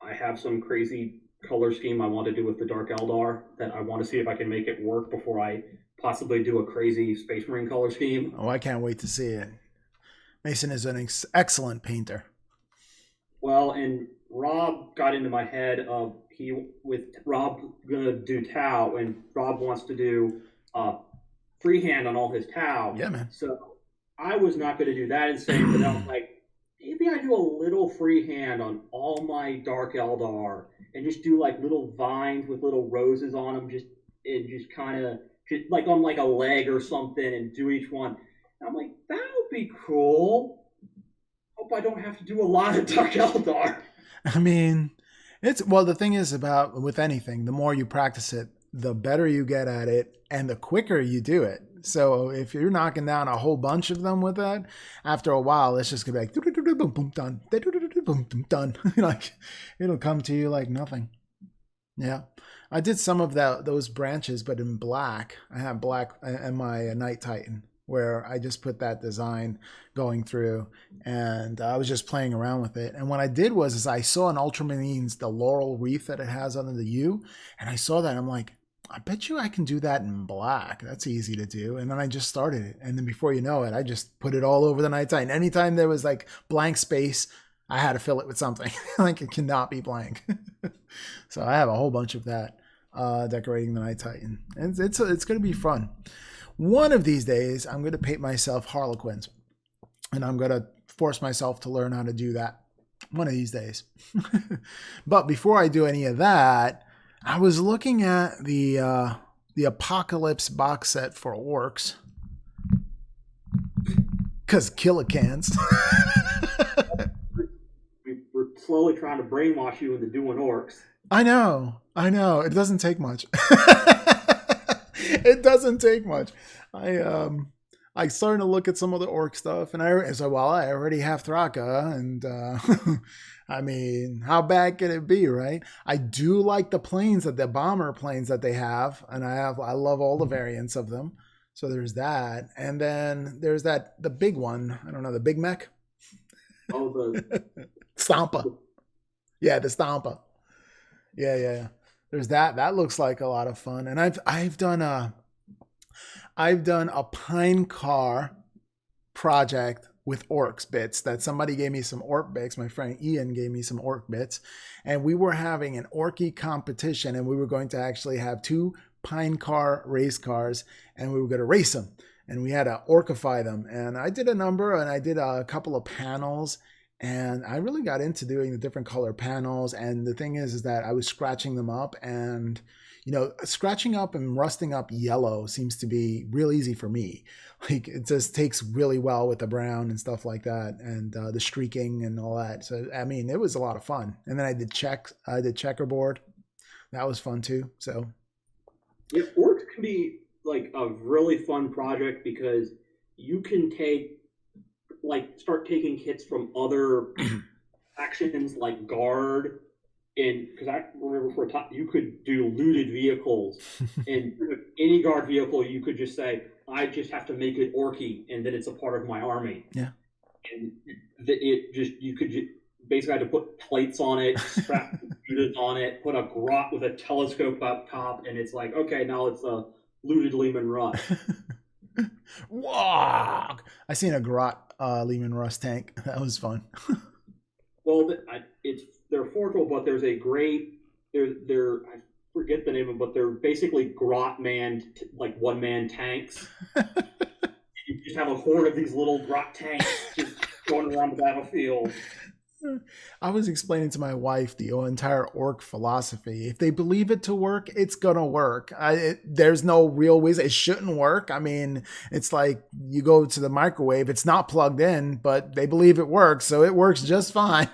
Speaker 2: I have some crazy color scheme I want to do with the Dark Eldar that I want to see if I can make it work before I possibly do a crazy Space Marine color scheme.
Speaker 1: Oh, I can't wait to see it. Mason is an excellent painter.
Speaker 2: Well, and Rob got into my head of Rob gonna do Tau, and Rob wants to do freehand on all his Tau.
Speaker 1: Yeah, man.
Speaker 2: So I was not going to do that insane, but I was like, maybe I do a little freehand on all my Dark Eldar and just do like little vines with little roses on them, just kind of like on like a leg or something, and do each one. And I'm like, that would be cool. Hope I don't have to do a lot of Dark Eldar.
Speaker 1: I mean, the thing is about with anything, the more you practice it, the better you get at it, and the quicker you do it. So if you're knocking down a whole bunch of them with that, after a while, it's just gonna be like boom boom done, boom boom done. Like it'll come to you like nothing. Yeah. I did some of those branches, but in black. I have black in my Night Titan, where I just put that design going through, and I was just playing around with it. And what I did was, is I saw in Ultramarines the laurel wreath that it has under the U, and I saw that. And I'm like, I bet you I can do that in black. That's easy to do. And then I just started it. And then before you know it, I just put it all over the Night Titan. Anytime there was like blank space, I had to fill it with something. Like it cannot be blank. So I have a whole bunch of that decorating the Night Titan. And it's going to be fun. One of these days, I'm going to paint myself Harlequins. And I'm going to force myself to learn how to do that one of these days. But before I do any of that, I was looking at the Apocalypse box set for orcs. Because Killicans.
Speaker 2: We're slowly trying to brainwash you into doing orcs.
Speaker 1: I know. It doesn't take much. It doesn't take much. I started to look at some of the orc stuff, and I said, well, I already have Thraka, and I mean, how bad can it be, right? I do like the planes, the bomber planes that they have, and I love all the variants of them. So there's that, and then there's the big one. I don't know, the big mech.
Speaker 2: Oh, the
Speaker 1: Stompa. Yeah, the Stompa. Yeah. There's that. That looks like a lot of fun, and I've done a pine car project with orcs bits that somebody gave me some orc bits. My friend Ian gave me some orc bits, and we were having an orky competition, and we were going to actually have 2 pine car race cars, and we were going to race them, and we had to orcify them. And I did a number, and I did a couple of panels, and I really got into doing the different color panels. And the thing is that I was scratching them up, and scratching up and rusting up yellow seems to be real easy for me. Like it just takes really well with the brown and stuff like that, and the streaking and all that. So I mean, it was a lot of fun. And then I did checkerboard. That was fun too. So
Speaker 2: yeah, orcs can be like a really fun project because you can start taking kits from other factions like Guard. And because I remember for a time, you could do looted vehicles, and any Guard vehicle, you could just say, I just have to make it orky, and then it's a part of my army.
Speaker 1: Yeah.
Speaker 2: And you could basically have to put plates on it, strap computers on it, put a grot with a telescope up top, and it's like, okay, now it's a looted Lehman Russ.
Speaker 1: Whoa! I seen a grot Lehman Russ tank. That was fun.
Speaker 2: Well, they're affordable, but there's a great I forget the name of it, but they're basically grot man like one man tanks. You just have a horde of these little grot tanks just going around the battlefield.
Speaker 1: I was explaining to my wife the entire orc philosophy. If they believe it to work, it's gonna work. There's no real reason it shouldn't work. I mean, it's like you go to the microwave, it's not plugged in, but they believe it works, so it works just fine.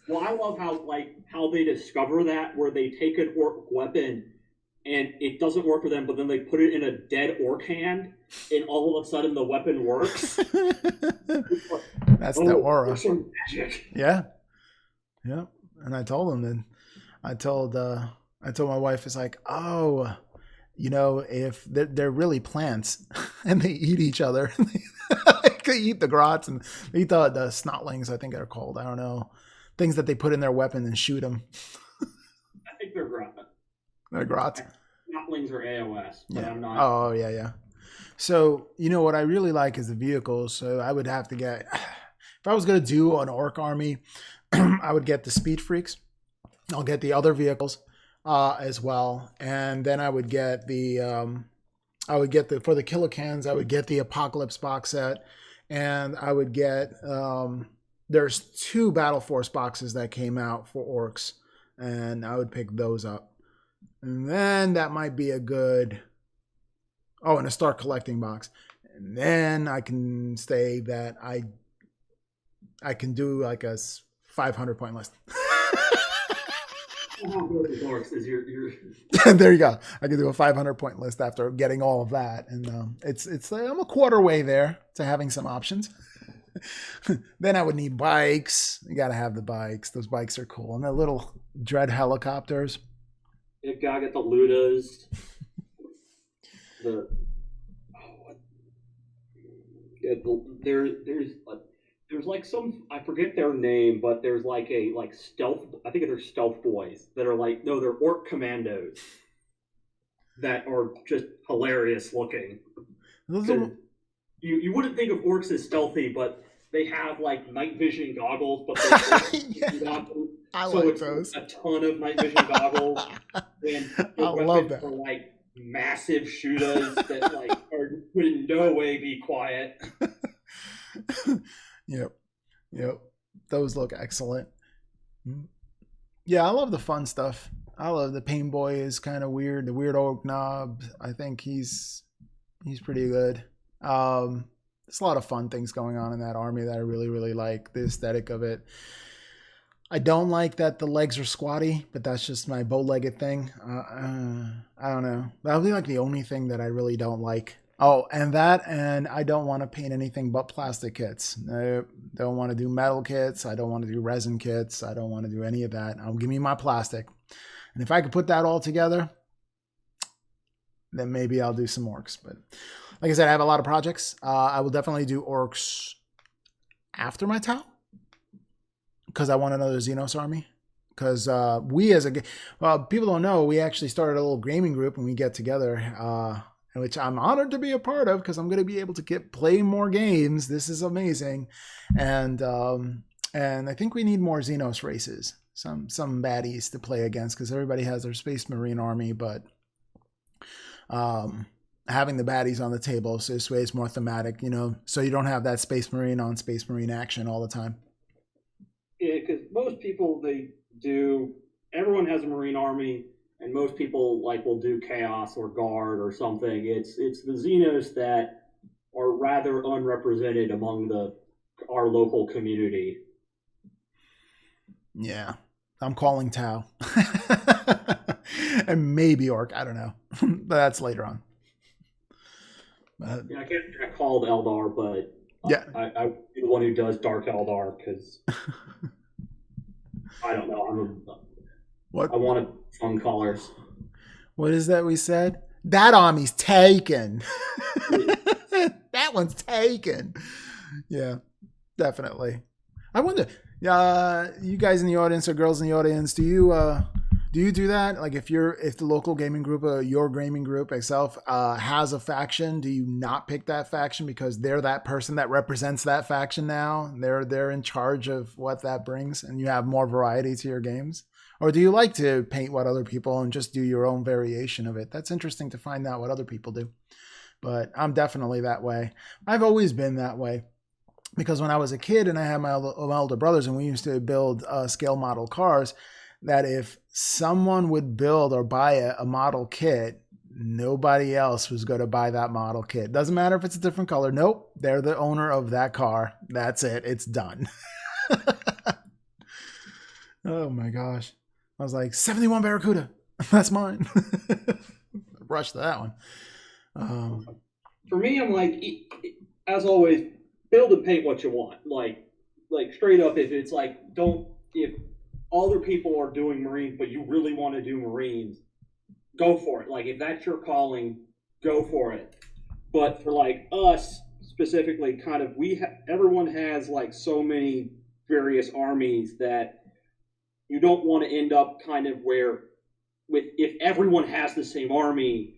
Speaker 2: Well, I love how they discover that, where they take an orc weapon and it doesn't work for them, but then they put it in a dead orc hand, and all of a sudden the weapon works.
Speaker 1: That's the aura.
Speaker 2: Magic.
Speaker 1: Yeah. And I told them, and I told my wife, it's like, oh, if they're really plants and they eat each other, they eat the grots and they eat the snotlings, I think they're called. I don't know. Things that they put in their weapon and shoot them.
Speaker 2: I think they're grot.
Speaker 1: They're grots.
Speaker 2: Snotlings are AOS, but
Speaker 1: yeah.
Speaker 2: I'm not.
Speaker 1: Oh, yeah. So, what I really like is the vehicles. So I would have to get, if I was going to do an orc army, I would get the speed freaks. I'll get the other vehicles as well. And then I would get for the Killicans, I would get the Apocalypse box set. And I would get, there's 2 Battle Force boxes that came out for orcs. And I would pick those up. And then that might be a good... Oh, and a start collecting box. And then I can say that I can do like a 500-point list. There you go. I can do a 500-point list after getting all of that. And it's I'm a quarter way there to having some options. Then I would need bikes. You gotta have the bikes. Those bikes are cool. And the little dread helicopters.
Speaker 2: You gotta get the Ludas. The yeah, there's like some, I forget their name, but there's like a like stealth. I think they're stealth boys that are like, no, they're orc commandos that are just hilarious looking.
Speaker 1: Those are,
Speaker 2: You wouldn't think of orcs as stealthy, but they have like night vision goggles, but they
Speaker 1: yeah, I
Speaker 2: so
Speaker 1: like
Speaker 2: it's
Speaker 1: those.
Speaker 2: a ton of night vision goggles, and
Speaker 1: I
Speaker 2: their
Speaker 1: love
Speaker 2: weapons
Speaker 1: that.
Speaker 2: are like massive shooters that like would in no way be quiet.
Speaker 1: Yep. Yep. Those look excellent. Yeah, I love the fun stuff. I love the Pain Boy is kind of weird. The weird oak knob. I think he's pretty good. There's a lot of fun things going on in that army that I really, really like. The aesthetic of it. I don't like that the legs are squatty, but that's just my bow-legged thing. I don't know. That'll be like the only thing that I really don't like. Oh, and I don't want to paint anything but plastic kits. I don't want to do metal kits. I don't want to do resin kits. I don't want to do any of that. Give me my plastic. And if I could put that all together, then maybe I'll do some orcs. But like I said, I have a lot of projects. I will definitely do orcs after my Tau, because I want another Xenos army. Because we as people don't know, we actually started a little gaming group and we get together, which I'm honored to be a part of because I'm going to be able to play more games. This is amazing. And I think we need more Xenos races, some baddies to play against, because everybody has their Space Marine army, but having the baddies on the table, so this way it's more thematic, so you don't have that Space Marine on Space Marine action all the time.
Speaker 2: Yeah, because most people, everyone has a Marine army, and most people will do Chaos or Guard or something. It's the Xenos that are rather unrepresented among our local community.
Speaker 1: Yeah, I'm calling Tau. And maybe Orc, I don't know. But that's later on.
Speaker 2: Yeah, I can't call it Eldar, but
Speaker 1: yeah,
Speaker 2: I'm the one who does Dark Eldar because I don't know. I want fun colors.
Speaker 1: What is that we said? That army's taken. That one's taken. Yeah, definitely. I wonder, you guys in the audience or girls in the audience, do you do that? Like if the local gaming group, your gaming group itself, has a faction, do you not pick that faction because they're that person that represents that faction now? They're in charge of what that brings, and you have more variety to your games? Or do you like to paint what other people and just do your own variation of it? That's interesting to find out what other people do. But I'm definitely that way. I've always been that way. Because when I was a kid and I had my older brothers and we used to build scale model cars, that if someone would build or buy a model kit, nobody else was going to buy that model kit. Doesn't matter if it's a different color. Nope. They're the owner of that car. That's it. It's done. Oh my gosh. I was like, 71 Barracuda. That's mine. Rush to that one.
Speaker 2: For me, I'm like, as always, build and paint what you want. Like straight up, if it's like, if other people are doing Marines, but you really want to do Marines, go for it. Like, if that's your calling, go for it. But for like us specifically, kind of, everyone has like so many various armies that you don't want to end up kind of where, if everyone has the same army,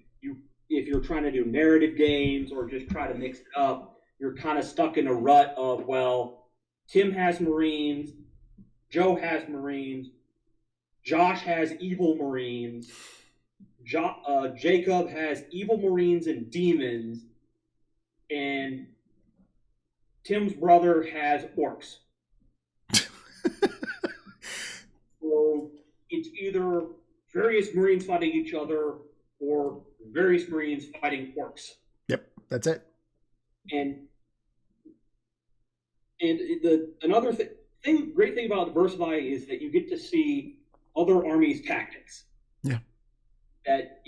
Speaker 2: if you're trying to do narrative games or just try to mix it up, you're kind of stuck in a rut of, well, Tim has Marines, Joe has Marines, Josh has evil Marines, Jacob has evil Marines and demons, and Tim's brother has orcs. So it's either various Marines fighting each other or various Marines fighting orcs.
Speaker 1: Yep, that's it.
Speaker 2: And another great thing about Diversify is that you get to see other armies' tactics.
Speaker 1: Yeah.
Speaker 2: That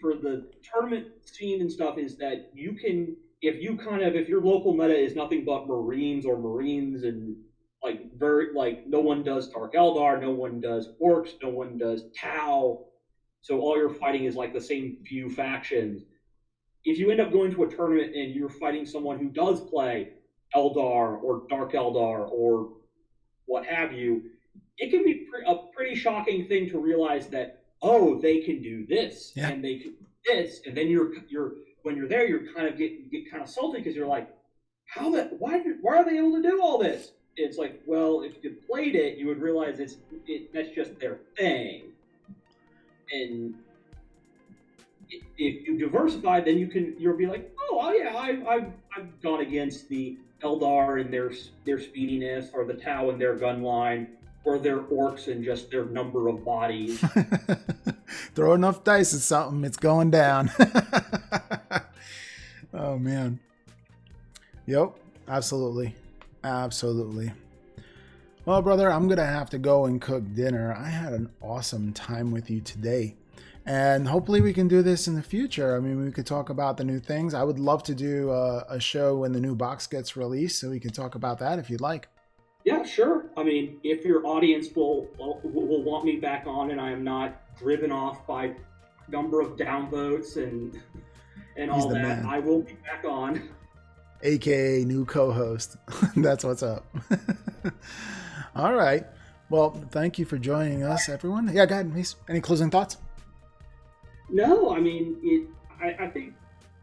Speaker 2: for the tournament scene and stuff is that you can if your local meta is nothing but Marines and no one does Dark Eldar, no one does Orcs, no one does Tau, so all you're fighting is like the same few factions. If you end up going to a tournament and you're fighting someone who does play Eldar or Dark Eldar or what have you, it can be a pretty shocking thing to realize that, oh, they can do this and they can do this, and then you're when you're there, you're kind of get kind of salty because you're like, why are they able to do all this? It's like, well, if you played it, you would realize that's just their thing. And if you diversify, then you'll be like, oh yeah, I've gone against the Eldar and their speediness, or the Tau and their gun line, or their Orcs and just their number of bodies.
Speaker 1: Throw enough dice at something, it's going down. Oh man. Yep, absolutely. Well, brother, I'm gonna have to go and cook dinner. I had an awesome time with you today, and hopefully we can do this in the future. I mean, we could talk about the new things. I would love to do a show when the new box gets released, so we can talk about that if you'd like.
Speaker 2: Yeah, sure. I mean, if your audience will want me back on, and I am not driven off by number of downvotes and all that, man. I will be back on.
Speaker 1: AKA new co-host. That's what's up. All right. Well, thank you for joining us, everyone. Yeah, go ahead, Mace. Any closing thoughts?
Speaker 2: No, I mean, I think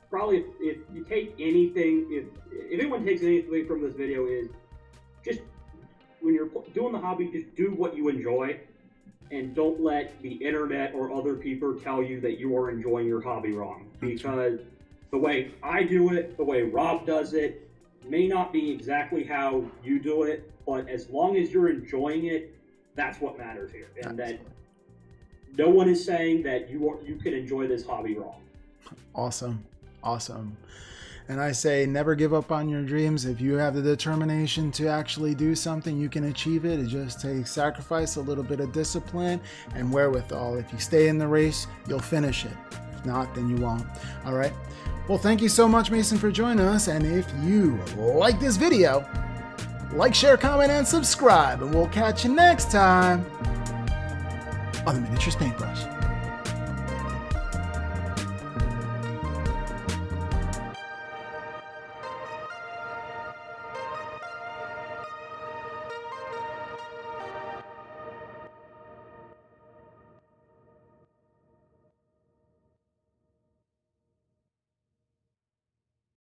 Speaker 2: probably if you take anything, if anyone takes anything from this video, is just when you're doing the hobby, just do what you enjoy, and don't let the internet or other people tell you that you are enjoying your hobby wrong. Because the way I do it, the way Rob does it, may not be exactly how you do it, but as long as you're enjoying it, that's what matters here. And that no one is saying that you can enjoy this hobby wrong.
Speaker 1: Awesome. And I say, never give up on your dreams. If you have the determination to actually do something, you can achieve it. It just takes sacrifice, a little bit of discipline, and wherewithal. If you stay in the race, you'll finish it. If not, then you won't. All right. Well, thank you so much, Mason, for joining us. And if you like this video, like, share, comment, and subscribe. And we'll catch you next time on the Miniatures Paintbrush.